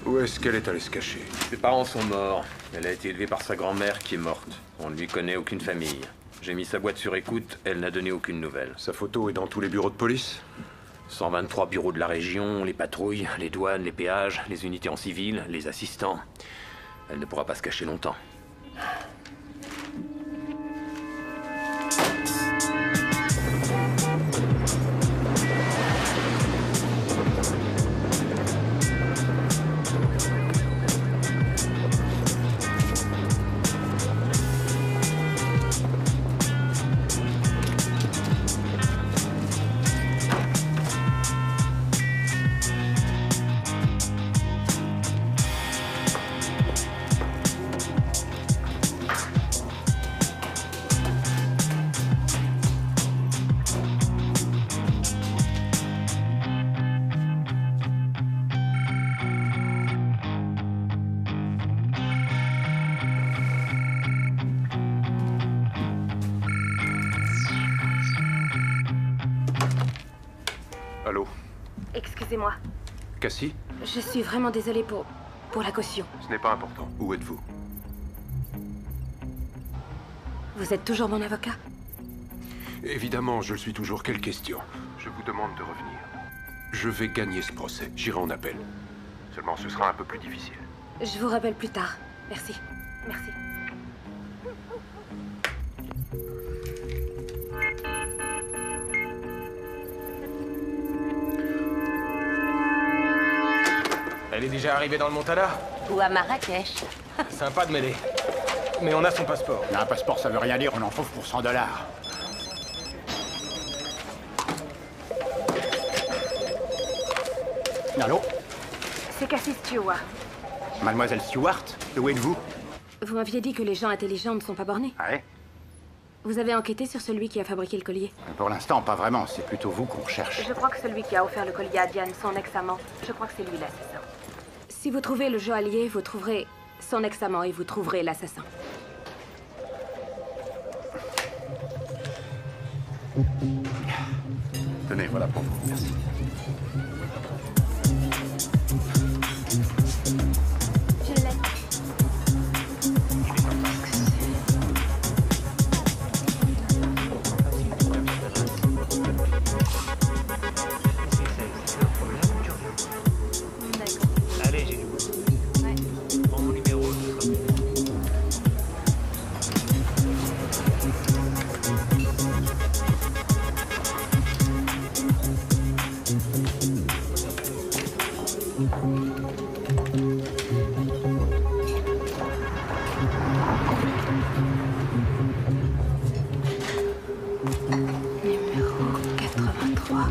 Où est-ce qu'elle est allée se cacher? Ses parents sont morts. Elle a été élevée par sa grand-mère qui est morte. On ne lui connaît aucune famille. J'ai mis sa boîte sur écoute, elle n'a donné aucune nouvelle. Sa photo est dans tous les bureaux de police? 123 bureaux de la région, les patrouilles, les douanes, les péages, les unités en civil, les assistants. Elle ne pourra pas se cacher longtemps. Allô? Excusez-moi. Cassie? Je suis vraiment désolée pour la caution. Ce n'est pas important. Où êtes-vous? Vous êtes toujours mon avocat? Évidemment, je le suis toujours. Quelle question? Je vous demande de revenir. Je vais gagner ce procès. J'irai en appel. Seulement, ce sera un peu plus difficile. Je vous rappelle plus tard. Merci. Merci. Elle est déjà arrivée dans le Montana? Ou à Marrakech. Sympa de m'aider. Mais on a son passeport. Un passeport, ça veut rien dire, on en trouve pour 100 $. Allô? C'est Cassie Stewart. Mademoiselle Stewart? Où êtes-vous? Vous m'aviez dit que les gens intelligents ne sont pas bornés. Ouais. Vous avez enquêté sur celui qui a fabriqué le collier? Pour l'instant, pas vraiment. C'est plutôt vous qu'on recherche. Je crois que celui qui a offert le collier à Diane, son ex-amant, je crois que c'est lui l'assassin. Si vous trouvez le joaillier, vous trouverez son ex-amant et vous trouverez l'assassin. Tenez, voilà pour vous. Merci. Je l'ai. Allez, j'ai prends mon numéro. Numéro 83.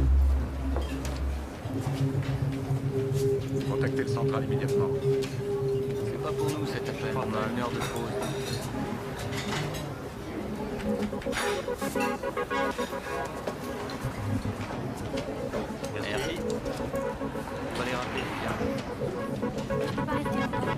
Contactez le central immédiatement. C'est pas pour nous cette affaire. On a une heure de pause. Merci. On va les rappeler. Je peux pas rester longtemps.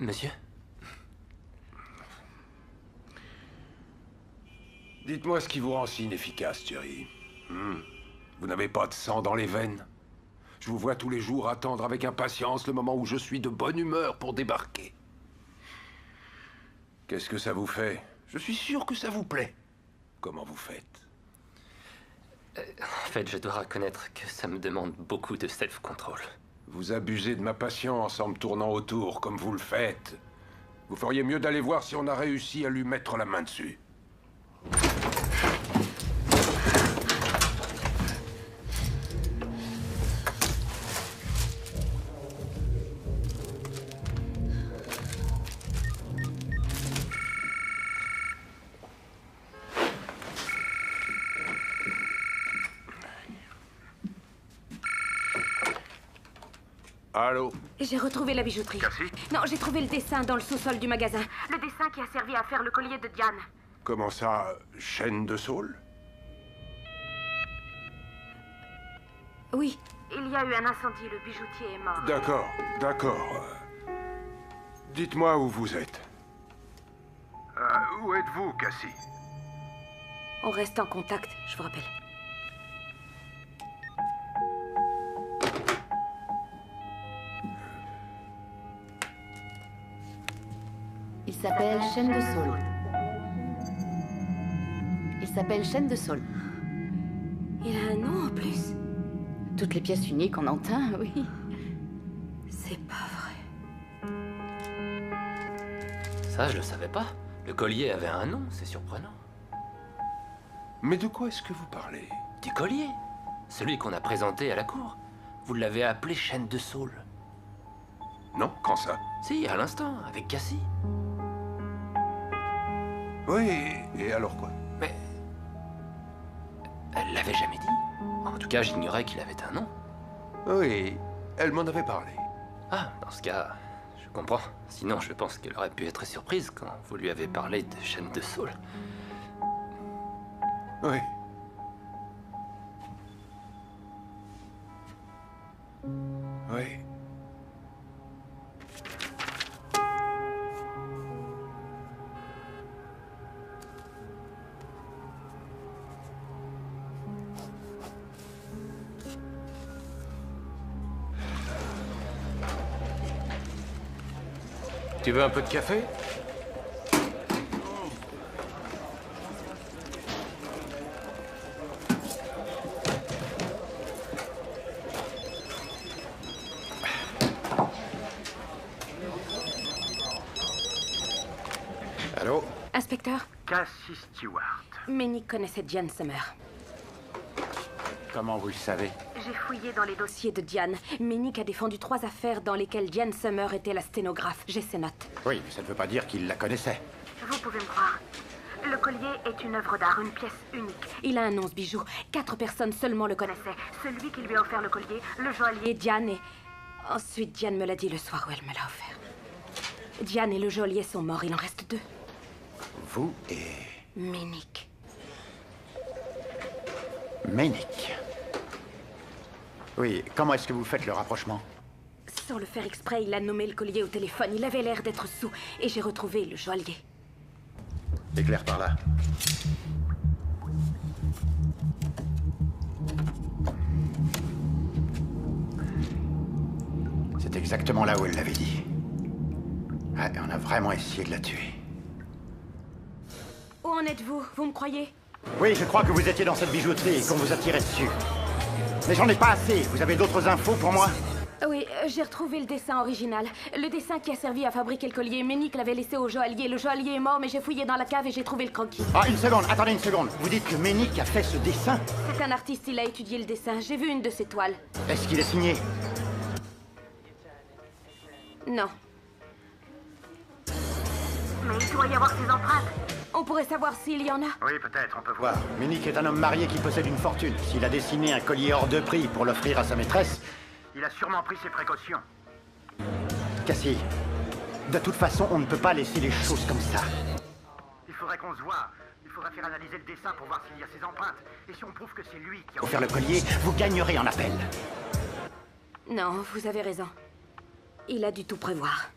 Monsieur? Dites-moi ce qui vous rend si inefficace, Jerry. Vous n'avez pas de sang dans les veines? Je vous vois tous les jours attendre avec impatience le moment où je suis de bonne humeur pour débarquer. Qu'est-ce que ça vous fait? Je suis sûr que ça vous plaît. Comment vous faites? En fait, je dois reconnaître que ça me demande beaucoup de self-control. Vous abusez de ma patience en me tournant autour comme vous le faites. Vous feriez mieux d'aller voir si on a réussi à lui mettre la main dessus. Allô? J'ai retrouvé la bijouterie. Cassie? Non, j'ai trouvé le dessin dans le sous-sol du magasin. Le dessin qui a servi à faire le collier de Diane. Comment ça, chaîne de Saul? Oui, il y a eu un incendie, le bijoutier est mort. D'accord, d'accord. Dites-moi où vous êtes. Où êtes-vous, Cassie? On reste en contact, je vous rappelle. Il s'appelle Chaîne de Saul. Il s'appelle Chaîne de Saul. Il a un nom en plus. Toutes les pièces uniques en antin, oui. C'est pas vrai. Ça, je le savais pas. Le collier avait un nom, c'est surprenant. Mais de quoi est-ce que vous parlez? Du collier. Celui qu'on a présenté à la cour. Vous l'avez appelé Chaîne de Saul. Non, quand ça? Si, à l'instant, avec Cassie. Oui, et alors quoi? Mais... elle l'avait jamais dit. En tout cas, j'ignorais qu'il avait un nom. Oui, elle m'en avait parlé. Ah, dans ce cas, je comprends. Sinon, je pense qu'elle aurait pu être surprise quand vous lui avez parlé de Chaîne de Saul. Oui. Oui. Tu veux un peu de café? Allô? Inspecteur? Cassie Stewart. Ménic connaissait Diane Summer. Comment vous le savez? J'ai fouillé dans les dossiers de Diane. Ménic a défendu 3 affaires dans lesquelles Diane Summer était la sténographe. J'ai ses notes. Oui, mais ça ne veut pas dire qu'il la connaissait. Vous pouvez me croire. Le collier est une œuvre d'art, une pièce unique. Il a un nom, ce bijou. 4 personnes seulement le connaissaient. Celui qui lui a offert le collier, le joaillier, Diane et... Ensuite, Diane me l'a dit le soir où elle me l'a offert. Diane et le geôlier sont morts, il en reste 2. Vous et... Ménic. Ménic. Oui, comment est-ce que vous faites le rapprochement? Sans le faire exprès, il a nommé le collier au téléphone. Il avait l'air d'être sous. Et j'ai retrouvé le joaillier. Éclaire par là. C'est exactement là où elle l'avait dit. Ah, on a vraiment essayé de la tuer. Où en êtes-vous? Vous me croyez? Oui, je crois que vous étiez dans cette bijouterie et qu'on vous a tiré dessus. Mais j'en ai pas assez. Vous avez d'autres infos pour moi? Oui, j'ai retrouvé le dessin original. Le dessin qui a servi à fabriquer le collier. Ménic l'avait laissé au joaillier. Le joaillier est mort, mais j'ai fouillé dans la cave et j'ai trouvé le croquis. Ah, une seconde, attendez une seconde. Vous dites que Ménic a fait ce dessin? C'est un artiste, il a étudié le dessin. J'ai vu une de ses toiles. Est-ce qu'il est signé? Non. Mais il doit y avoir ses empreintes. On pourrait savoir s'il y en a. Oui, peut-être, on peut voir. Ménic est un homme marié qui possède une fortune. S'il a dessiné un collier hors de prix pour l'offrir à sa maîtresse... Il a sûrement pris ses précautions. Cassie, de toute façon, on ne peut pas laisser les choses comme ça. Il faudrait qu'on se voie. Il faudrait faire analyser le dessin pour voir s'il y a ses empreintes. Et si on prouve que c'est lui qui a... Pour faire le collier, vous gagnerez en appel. Non, vous avez raison. Il a dû tout prévoir.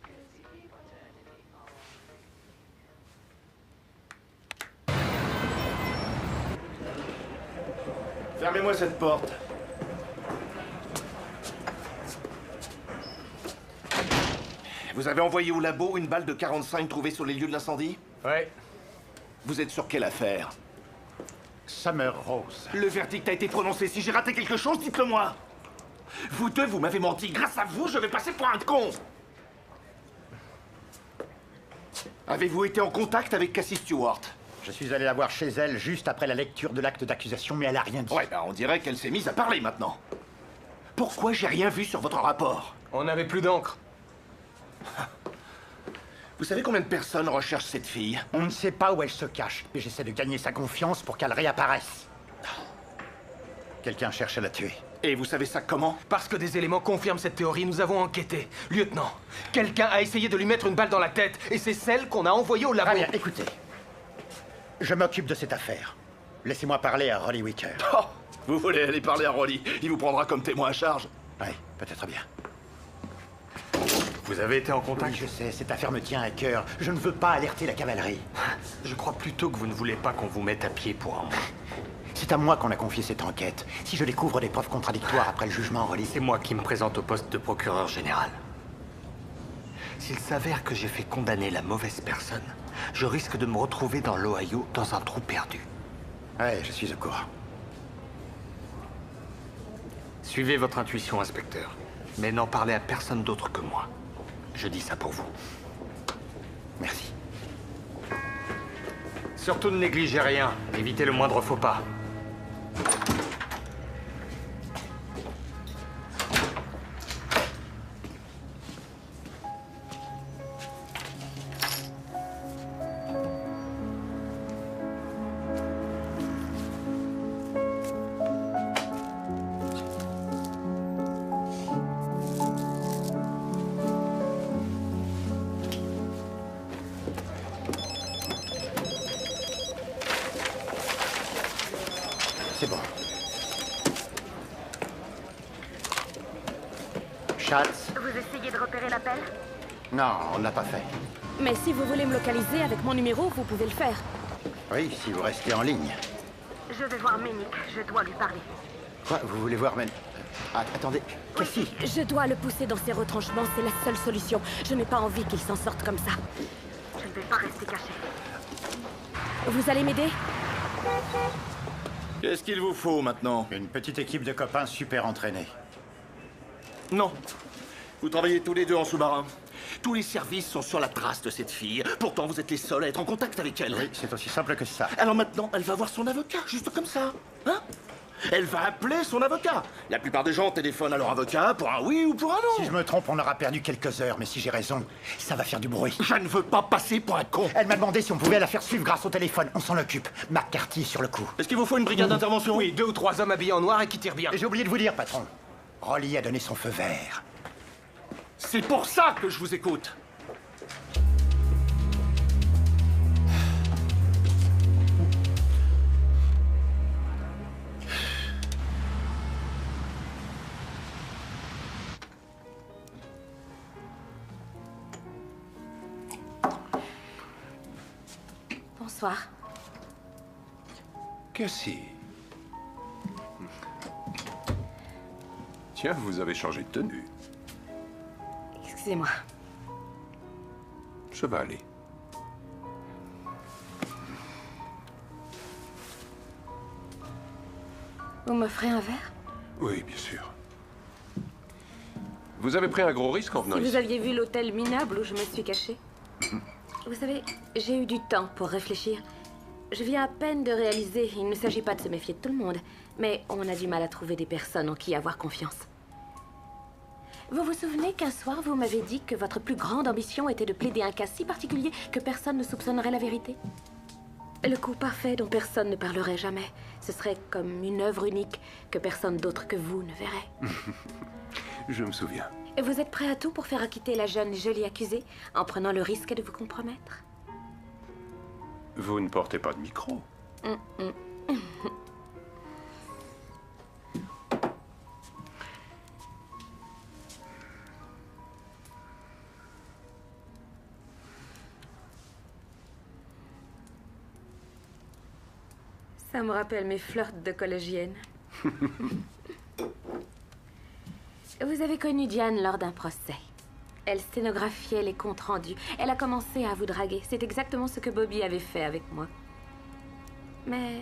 Fermez-moi cette porte. Vous avez envoyé au labo une balle de 45 trouvée sur les lieux de l'incendie? Ouais. Vous êtes sur quelle affaire? Summer Rose. Le verdict a été prononcé. Si j'ai raté quelque chose, dites-le moi. Vous deux, vous m'avez menti. Grâce à vous, je vais passer pour un con. Avez-vous été en contact avec Cassie Stewart? Je suis allé la voir chez elle juste après la lecture de l'acte d'accusation, mais elle a rien dit. Ouais, on dirait qu'elle s'est mise à parler maintenant. Pourquoi j'ai rien vu sur votre rapport? On n'avait plus d'encre. Vous savez combien de personnes recherchent cette fille? On ne sait pas où elle se cache, mais j'essaie de gagner sa confiance pour qu'elle réapparaisse. Quelqu'un cherche à la tuer. Et vous savez ça comment? Parce que des éléments confirment cette théorie, nous avons enquêté. Lieutenant, quelqu'un a essayé de lui mettre une balle dans la tête, et c'est celle qu'on a envoyée au labo. Très bien, écoutez. Je m'occupe de cette affaire. Laissez-moi parler à Rolly Wicker. Oh, vous voulez aller parler à Rolly? Il vous prendra comme témoin à charge. Oui, peut-être bien. Vous avez été en contact? Oui, je sais, cette affaire me tient à cœur. Je ne veux pas alerter la cavalerie. Je crois plutôt que vous ne voulez pas qu'on vous mette à pied pour un moment. C'est à moi qu'on a confié cette enquête. Si je découvre des preuves contradictoires après le jugement, Rolly... C'est moi qui me présente au poste de procureur général. S'il s'avère que j'ai fait condamner la mauvaise personne, je risque de me retrouver dans l'Ohio dans un trou perdu. Ouais, je suis au courant. Suivez votre intuition, inspecteur. Mais n'en parlez à personne d'autre que moi. Je dis ça pour vous. Merci. Surtout ne négligez rien. Évitez le moindre faux pas. C'est bon. Schatz? Vous essayez de repérer l'appel? Non, on ne l'a pas fait. Mais si vous voulez me localiser avec mon numéro, vous pouvez le faire. Oui, si vous restez en ligne. Je vais voir Ménic, je dois lui parler. Quoi? Vous voulez voir Men... Ah, attendez, Cassie. Je dois le pousser dans ses retranchements, c'est la seule solution. Je n'ai pas envie qu'il s'en sorte comme ça. Je ne vais pas rester caché. Vous allez m'aider? Qu'est-ce qu'il vous faut maintenant? Une petite équipe de copains super entraînés. Non. Vous travaillez tous les deux en sous-marin. Tous les services sont sur la trace de cette fille. Pourtant, vous êtes les seuls à être en contact avec elle. Oui, c'est aussi simple que ça. Alors maintenant, elle va voir son avocat, juste comme ça. Hein? Elle va appeler son avocat. La plupart des gens téléphonent à leur avocat pour un oui ou pour un non. Si je me trompe, on aura perdu quelques heures, mais si j'ai raison, ça va faire du bruit. Je ne veux pas passer pour un con. Elle m'a demandé si on pouvait la faire suivre grâce au téléphone. On s'en occupe. McCarthy sur le coup. Est-ce qu'il vous faut une brigade d'intervention? Oui, 2 ou 3 hommes habillés en noir et qui tirent bien. Et j'ai oublié de vous dire, patron. Rolly a donné son feu vert. C'est pour ça que je vous écoute. Bonsoir. Cassie. Tiens, vous avez changé de tenue. Excusez-moi. Ça va aller. Vous m'offrez un verre? Oui, bien sûr. Vous avez pris un gros risque en venant Si ici. vous aviez vu l'hôtel minable où je me suis cachée. Vous savez, j'ai eu du temps pour réfléchir. Je viens à peine de réaliser, il ne s'agit pas de se méfier de tout le monde, mais on a du mal à trouver des personnes en qui avoir confiance. Vous vous souvenez qu'un soir, vous m'avez dit que votre plus grande ambition était de plaider un cas si particulier que personne ne soupçonnerait la vérité? Le coup parfait dont personne ne parlerait jamais. Ce serait comme une œuvre unique que personne d'autre que vous ne verrait. Je me souviens. Vous êtes prêt à tout pour faire acquitter la jeune jolie accusée en prenant le risque de vous compromettre? Vous ne portez pas de micro. Ça me rappelle mes flirts de collégienne. Vous avez connu Diane lors d'un procès. Elle sténographiait les comptes rendus. Elle a commencé à vous draguer. C'est exactement ce que Bobby avait fait avec moi. Mais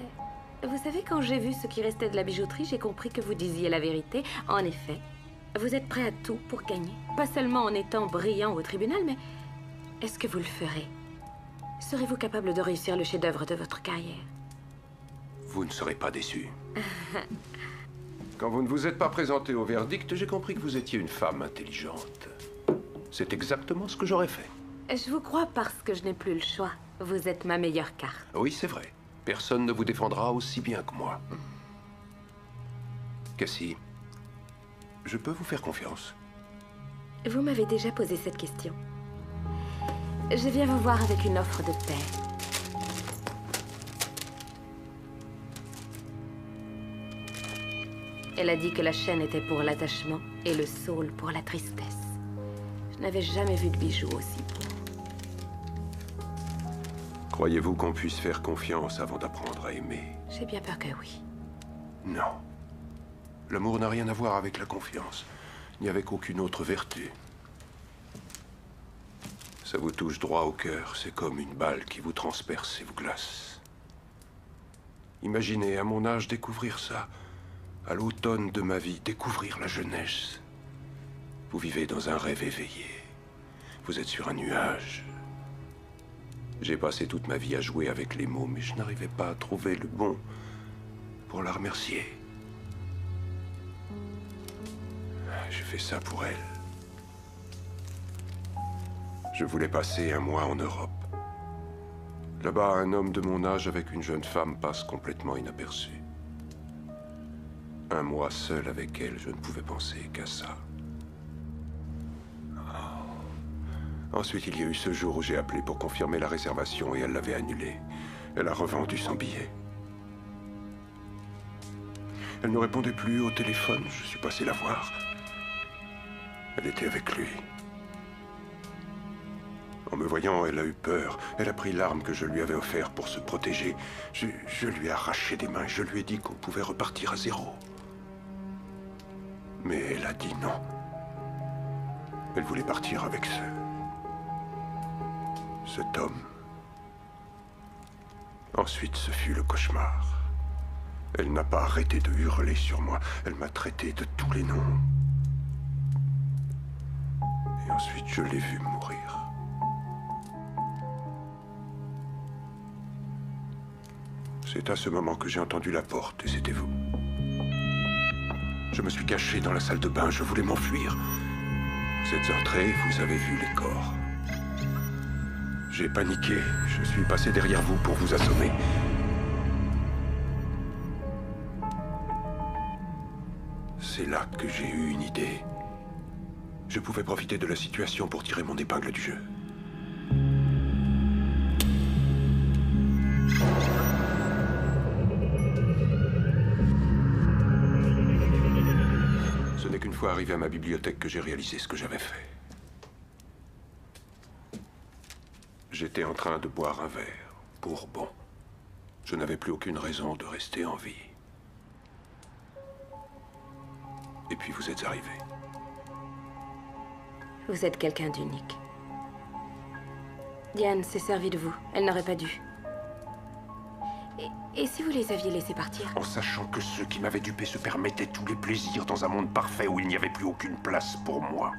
vous savez, quand j'ai vu ce qui restait de la bijouterie, j'ai compris que vous disiez la vérité. En effet, vous êtes prêt à tout pour gagner. Pas seulement en étant brillant au tribunal, mais est-ce que vous le ferez? Serez-vous capable de réussir le chef-d'œuvre de votre carrière? Vous ne serez pas déçu. Quand vous ne vous êtes pas présenté au verdict, j'ai compris que vous étiez une femme intelligente. C'est exactement ce que j'aurais fait. Je vous crois parce que je n'ai plus le choix. Vous êtes ma meilleure carte. Oui, c'est vrai. Personne ne vous défendra aussi bien que moi. Cassie, je peux vous faire confiance. Vous m'avez déjà posé cette question. Je viens vous voir avec une offre de paix. Elle a dit que la chaîne était pour l'attachement et le saule pour la tristesse. Je n'avais jamais vu de bijoux aussi beaux. Croyez-vous qu'on puisse faire confiance avant d'apprendre à aimer? J'ai bien peur que oui. Non. L'amour n'a rien à voir avec la confiance, ni avec aucune autre vertu. Ça vous touche droit au cœur, c'est comme une balle qui vous transperce et vous glace. Imaginez, à mon âge, découvrir ça. À l'automne de ma vie, découvrir la jeunesse. Vous vivez dans un rêve éveillé. Vous êtes sur un nuage. J'ai passé toute ma vie à jouer avec les mots, mais je n'arrivais pas à trouver le bon pour la remercier. J'ai fait ça pour elle. Je voulais passer un mois en Europe. Là-bas, un homme de mon âge avec une jeune femme passe complètement inaperçu. Un mois seul avec elle, je ne pouvais penser qu'à ça. Oh. Ensuite, il y a eu ce jour où j'ai appelé pour confirmer la réservation et elle l'avait annulée. Elle a revendu son billet. Elle ne répondait plus au téléphone. Je suis passé la voir. Elle était avec lui. En me voyant, elle a eu peur. Elle a pris l'arme que je lui avais offerte pour se protéger. Je lui ai arraché des mains. Je lui ai dit qu'on pouvait repartir à zéro. Mais elle a dit non. Elle voulait partir avec cet homme. Ensuite, ce fut le cauchemar. Elle n'a pas arrêté de hurler sur moi. Elle m'a traité de tous les noms. Et ensuite, je l'ai vue mourir. C'est à ce moment que j'ai entendu la porte, et c'était vous. Je me suis caché dans la salle de bain, je voulais m'enfuir. Vous êtes entrés, vous avez vu les corps. J'ai paniqué, je suis passé derrière vous pour vous assommer. C'est là que j'ai eu une idée. Je pouvais profiter de la situation pour tirer mon épingle du jeu. Ce n'est qu'une fois arrivé à ma bibliothèque que j'ai réalisé ce que j'avais fait. J'étais en train de boire un verre, pour bon. Je n'avais plus aucune raison de rester en vie. Et puis vous êtes arrivé. Vous êtes quelqu'un d'unique. Diane s'est servie de vous. Elle n'aurait pas dû. Et si vous les aviez laissés partir? En sachant que ceux qui m'avaient dupé se permettaient tous les plaisirs dans un monde parfait où il n'y avait plus aucune place pour moi.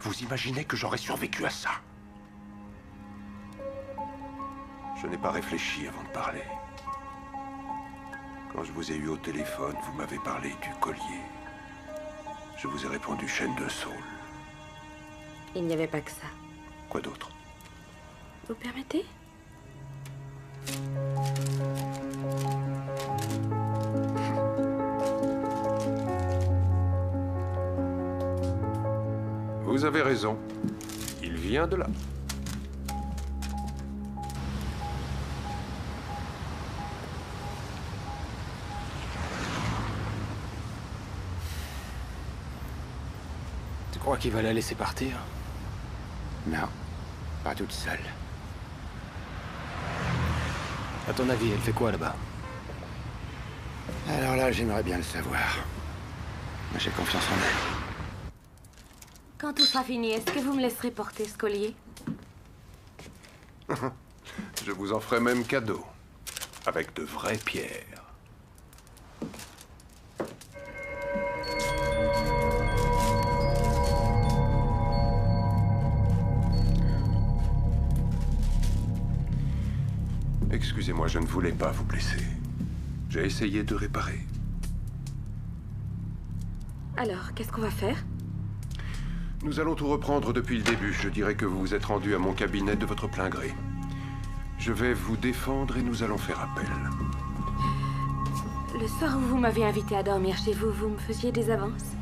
Vous imaginez que j'aurais survécu à ça? Je n'ai pas réfléchi avant de parler. Quand je vous ai eu au téléphone, vous m'avez parlé du collier. Je vous ai répondu chaîne de saule. Il n'y avait pas que ça. Quoi d'autre? Vous permettez? Vous avez raison. Il vient de là. Tu crois qu'il va la laisser partir? Non, pas toute seule. À ton avis, elle fait quoi là-bas? Alors là, j'aimerais bien le savoir. J'ai confiance en elle. Quand tout sera fini, est-ce que vous me laisserez porter ce collier? Je vous en ferai même cadeau. Avec de vraies pierres. Excusez-moi, je ne voulais pas vous blesser. J'ai essayé de réparer. Alors, qu'est-ce qu'on va faire? Nous allons tout reprendre depuis le début. Je dirais que vous vous êtes rendu à mon cabinet de votre plein gré. Je vais vous défendre et nous allons faire appel. Le soir où vous m'avez invité à dormir chez vous, vous me faisiez des avances?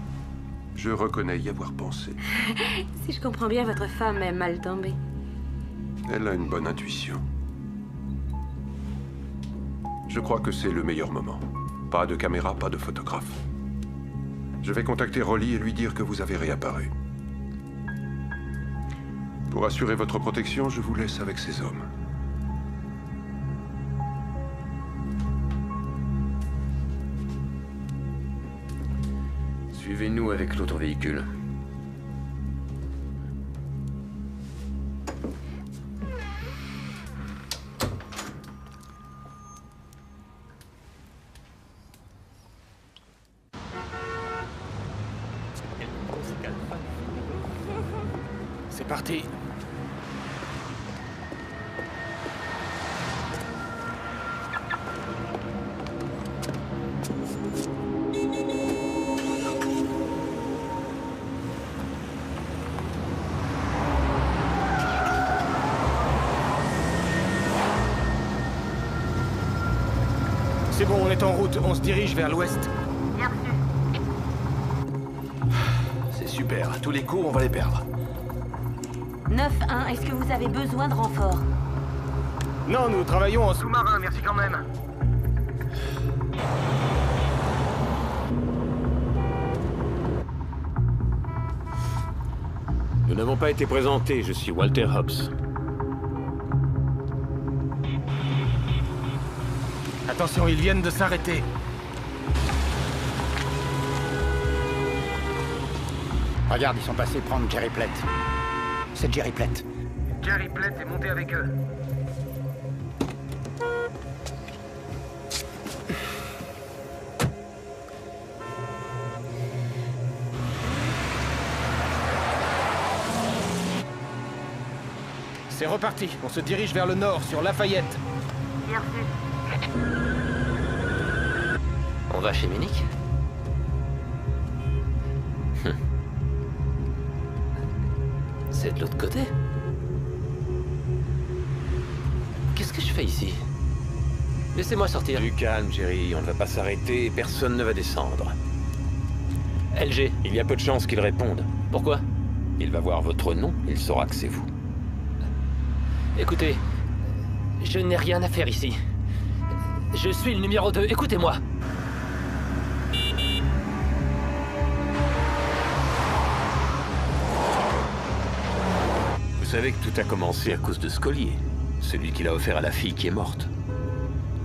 Je reconnais y avoir pensé. Si je comprends bien, votre femme est mal tombée. Elle a une bonne intuition. Je crois que c'est le meilleur moment. Pas de caméra, pas de photographe. Je vais contacter Rolly et lui dire que vous avez réapparu. Pour assurer votre protection, je vous laisse avec ces hommes. Suivez-nous avec l'autre véhicule. C'est parti. C'est bon, on est en route. On se dirige vers l'ouest. Bien reçu. C'est super. Tous les coups, on va les perdre. 9-1, est-ce que vous avez besoin de renfort? Non, nous travaillons en sous-marin, merci quand même. Nous n'avons pas été présentés, je suis Walter Hobbs. Attention, ils viennent de s'arrêter. Regarde, ils sont passés prendre Jerry Plett. C'est Jerry Plett. Jerry Plett est monté avec eux. C'est reparti. On se dirige vers le nord, sur Lafayette. Bien reçu. On va chez Ménic? C'est de l'autre côté. Qu'est-ce que je fais ici? Laissez-moi sortir. Du calme, Jerry. On ne va pas s'arrêter et personne ne va descendre. LG. Il y a peu de chances qu'il réponde. Pourquoi? Il va voir votre nom, il saura que c'est vous. Écoutez, je n'ai rien à faire ici. Je suis le numéro 2, écoutez-moi. Vous savez que tout a commencé à cause de ce collier. Celui qu'il a offert à la fille qui est morte.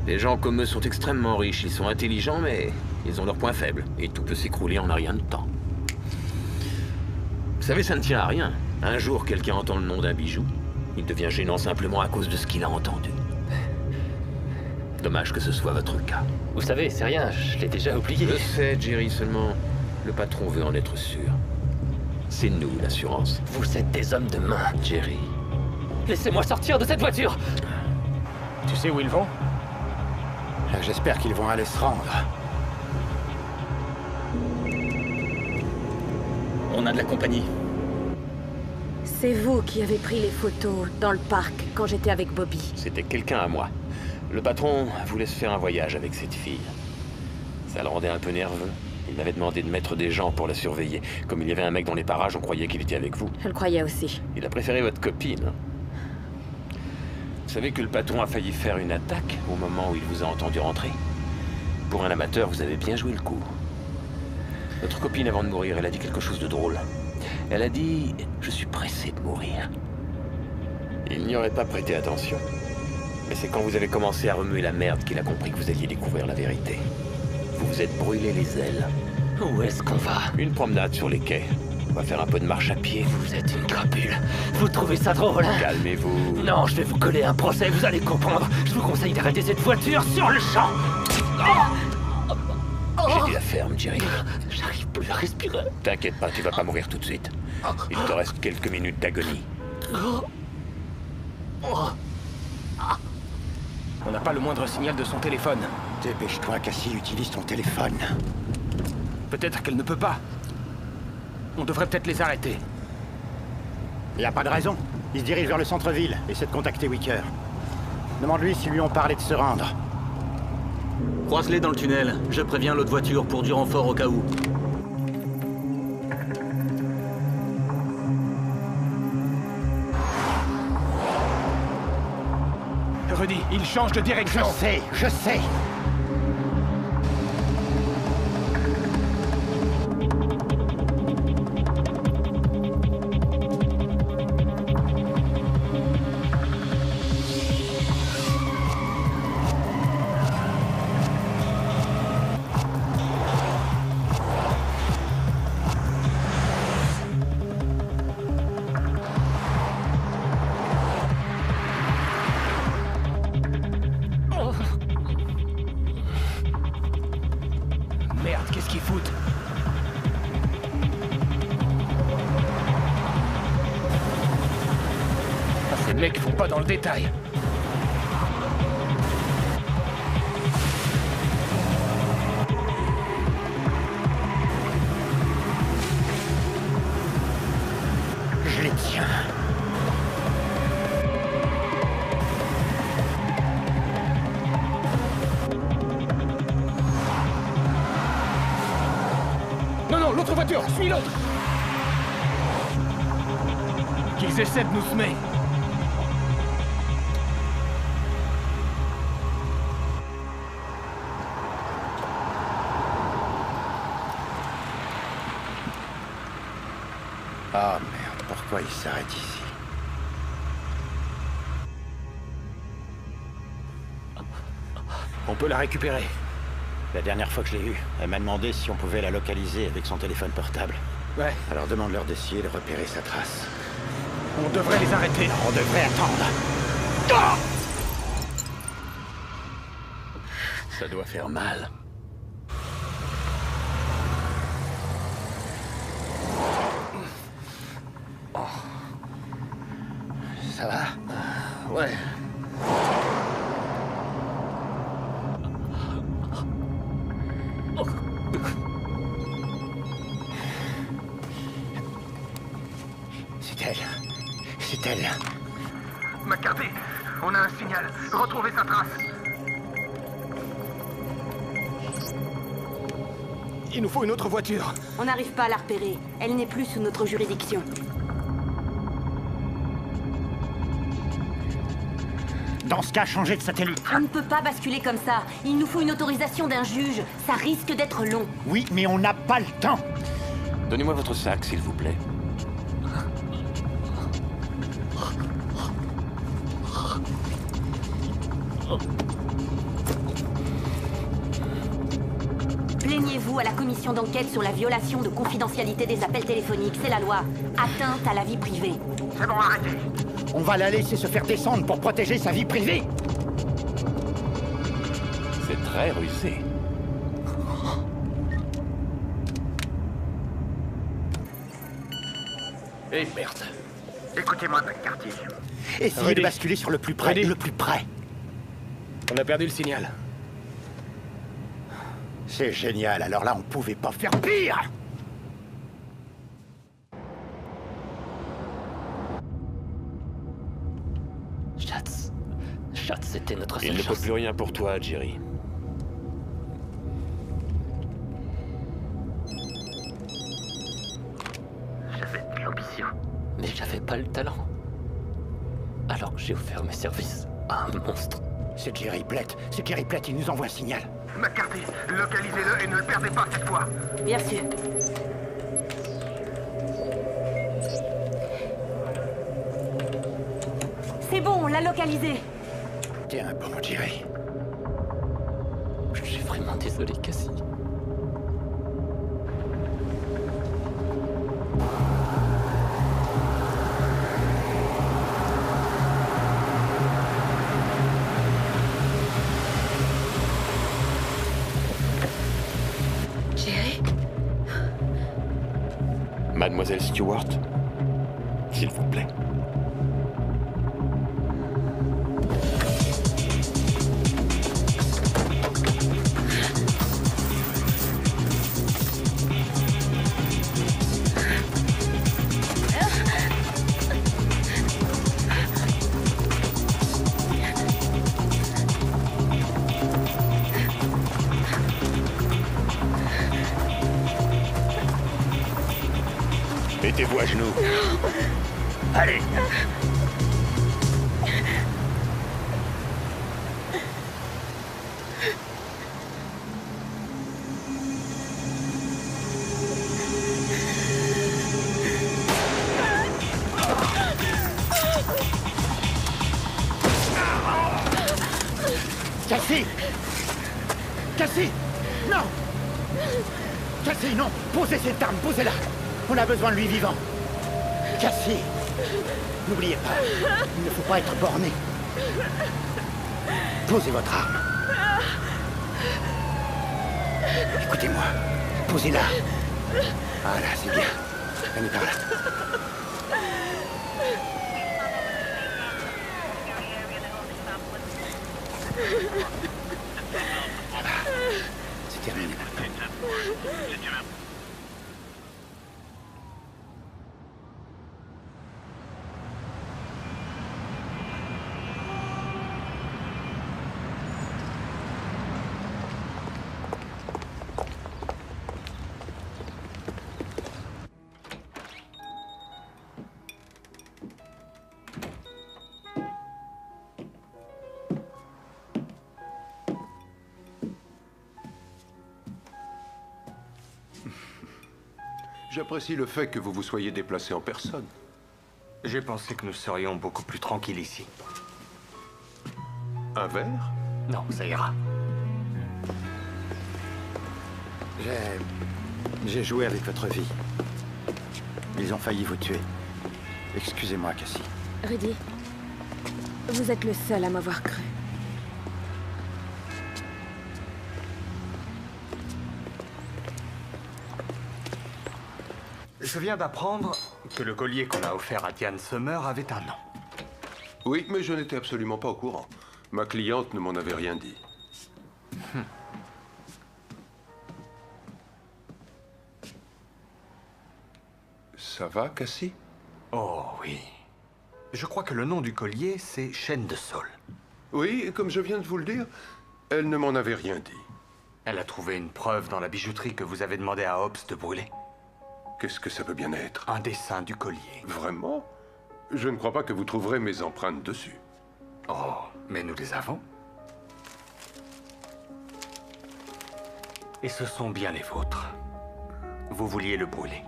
Les gens comme eux sont extrêmement riches, ils sont intelligents, mais ils ont leurs points faibles. Et tout peut s'écrouler en un rien de temps. Vous savez, ça ne tient à rien. Un jour, quelqu'un entend le nom d'un bijou. Il devient gênant simplement à cause de ce qu'il a entendu. Dommage que ce soit votre cas. Vous savez, c'est rien, je l'ai déjà oublié. Je sais, Jerry, seulement le patron veut en être sûr. C'est nous, l'assurance. Vous êtes des hommes de main, Jerry. Laissez-moi sortir de cette voiture. Tu sais où ils vont? J'espère qu'ils vont aller se rendre. On a de la compagnie. C'est vous qui avez pris les photos dans le parc quand j'étais avec Bobby. C'était quelqu'un à moi. Le patron voulait se faire un voyage avec cette fille. Ça le rendait un peu nerveux. Il m'avait demandé de mettre des gens pour la surveiller. Comme il y avait un mec dans les parages, on croyait qu'il était avec vous. Je le croyais aussi. Il a préféré votre copine. Vous savez que le patron a failli faire une attaque au moment où il vous a entendu rentrer? Pour un amateur, vous avez bien joué le coup. Votre copine, avant de mourir, elle a dit quelque chose de drôle. Elle a dit « Je suis pressé de mourir ». Il n'y aurait pas prêté attention. Mais c'est quand vous avez commencé à remuer la merde qu'il a compris que vous alliez découvrir la vérité. vous vous êtes brûlé les ailes. Où est-ce qu'on va? Une promenade sur les quais. On va faire un peu de marche à pied. Vous êtes une crapule. Vous trouvez ça drôle, hein? Calmez-vous. Non, je vais vous coller un procès, vous allez comprendre. Je vous conseille d'arrêter cette voiture sur le champ. J'ai dit la ferme, Jerry. J'arrive plus à respirer. T'inquiète pas, tu vas pas mourir tout de suite. Il te reste quelques minutes d'agonie. On n'a pas le moindre signal de son téléphone. Dépêche-toi, Cassie, utilise ton téléphone. Peut-être qu'elle ne peut pas. On devrait peut-être les arrêter. Y a pas de raison. Il se dirige vers le centre-ville. Essaie de contacter Wicker. Demande-lui si lui ont parlé de se rendre. Croise-les dans le tunnel. Je préviens l'autre voiture pour du renfort au cas où. Rudy, il change de direction. Je sais. Merde, qu'est-ce qu'ils foutent? Ah, ces mecs font pas dans le détail. Je les tiens. Non, l'autre voiture, suis l'autre. Qu'ils essaient de nous semer. Ah merde, pourquoi il s'arrête ici? On peut la récupérer. La dernière fois que je l'ai eue, elle m'a demandé si on pouvait la localiser avec son téléphone portable. Ouais. Alors demande-leur d'essayer de repérer sa trace. On devrait les arrêter. On devrait attendre. Ça doit faire mal. Ça va? Ouais. C'est elle. McCarthy, on a un signal. Retrouvez sa trace. Il nous faut une autre voiture. On n'arrive pas à la repérer. Elle n'est plus sous notre juridiction. Dans ce cas, changez de satellite. On ne peut pas basculer comme ça. Il nous faut une autorisation d'un juge. Ça risque d'être long. Oui, mais on n'a pas le temps. Donnez-moi votre sac, s'il vous plaît. Plaignez-vous à la commission d'enquête sur la violation de confidentialité des appels téléphoniques. C'est la loi. Atteinte à la vie privée. C'est bon, arrêtez. On va la laisser se faire descendre pour protéger sa vie privée. C'est très rusé. Eh merde. Écoutez-moi, McCarthy. Essayez de basculer sur le plus près. Le plus près. On a perdu le signal. C'est génial, alors là, on pouvait pas faire pire. Schatz, c'était notre seule Il ne chance. peut plus rien pour toi, Jerry. J'avais de l'ambition, mais j'avais pas le talent. Alors j'ai offert mes services à un monstre. C'est Jerry Plett. C'est Jerry Plett, il nous envoie un signal. McCarthy, localisez-le et ne le perdez pas cette fois. Bien sûr. C'est bon, on l'a localisé. T'es un bon, Jerry. Je suis vraiment désolé, Cassie. Jerry? Mademoiselle Stewart, s'il vous plaît. Mettez-vous à genoux. Allez. Cassie! Cassie! Non! Cassie, non! Posez cette arme, posez-la! On a besoin de lui vivant. Cassie! N'oubliez pas, il ne faut pas être borné. Posez votre arme. Écoutez-moi. Posez-la. Voilà, c'est bien. Venez par là. C'est terminé maintenant. J'apprécie le fait que vous vous soyez déplacé en personne. J'ai pensé que nous serions beaucoup plus tranquilles ici. Un verre? Non, ça ira. J'ai joué avec votre vie. Ils ont failli vous tuer. Excusez-moi, Cassie. Rudy, vous êtes le seul à m'avoir cru. Je viens d'apprendre que le collier qu'on a offert à Diane Summer avait un nom. Oui, mais je n'étais absolument pas au courant. Ma cliente ne m'en avait rien dit. Ça va, Cassie? Oh oui. Je crois que le nom du collier, c'est Chaîne de Saul. Oui, comme je viens de vous le dire, elle ne m'en avait rien dit. Elle a trouvé une preuve dans la bijouterie que vous avez demandé à Hobbs de brûler. Qu'est-ce que ça peut bien être? Un dessin du collier. Vraiment? Je ne crois pas que vous trouverez mes empreintes dessus. Oh, mais nous les avons. Et ce sont bien les vôtres. Vous vouliez le brûler.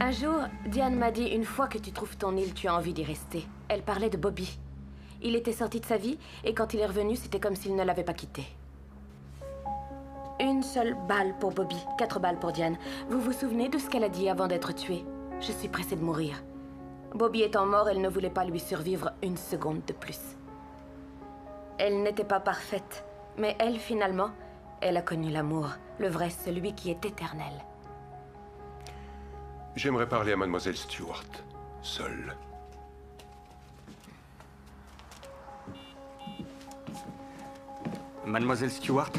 Un jour, Diane m'a dit, une fois que tu trouves ton île, tu as envie d'y rester. Elle parlait de Bobby. Il était sorti de sa vie, et quand il est revenu, c'était comme s'il ne l'avait pas quitté. Une seule balle pour Bobby, 4 balles pour Diane. Vous vous souvenez de ce qu'elle a dit avant d'être tuée? Je suis pressée de mourir. Bobby étant mort, elle ne voulait pas lui survivre une seconde de plus. Elle n'était pas parfaite, mais elle, finalement, elle a connu l'amour, le vrai, celui qui est éternel. J'aimerais parler à Mademoiselle Stewart, seule. Mademoiselle Stewart,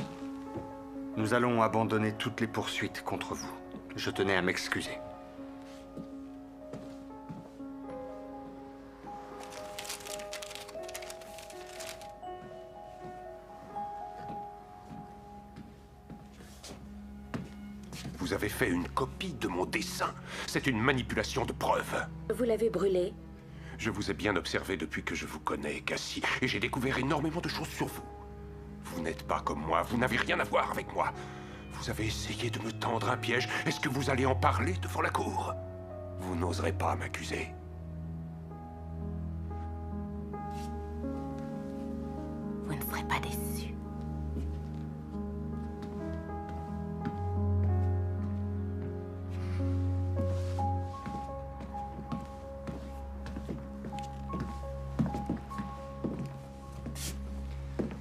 nous allons abandonner toutes les poursuites contre vous. Je tenais à m'excuser. Vous avez fait une copie de mon dessin. C'est une manipulation de preuves. Vous l'avez brûlé? Je vous ai bien observé depuis que je vous connais, Cassie, et j'ai découvert énormément de choses sur vous. Vous n'êtes pas comme moi, vous n'avez rien à voir avec moi. Vous avez essayé de me tendre un piège. Est-ce que vous allez en parler devant la cour? Vous n'oserez pas m'accuser. Vous ne serez pas déçus.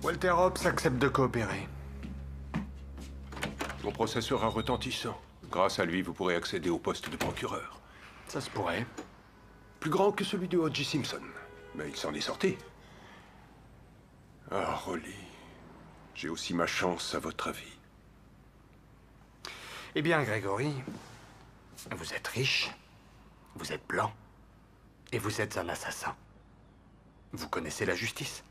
Walter Hobbs accepte de coopérer. Mon procès sera retentissant. Grâce à lui, vous pourrez accéder au poste de procureur. Ça se pourrait. Plus grand que celui de O.J. Simpson. Mais il s'en est sorti. Ah, Rolly. J'ai aussi ma chance, à votre avis. Eh bien, Gregory, vous êtes riche, vous êtes blanc, et vous êtes un assassin. Vous connaissez la justice.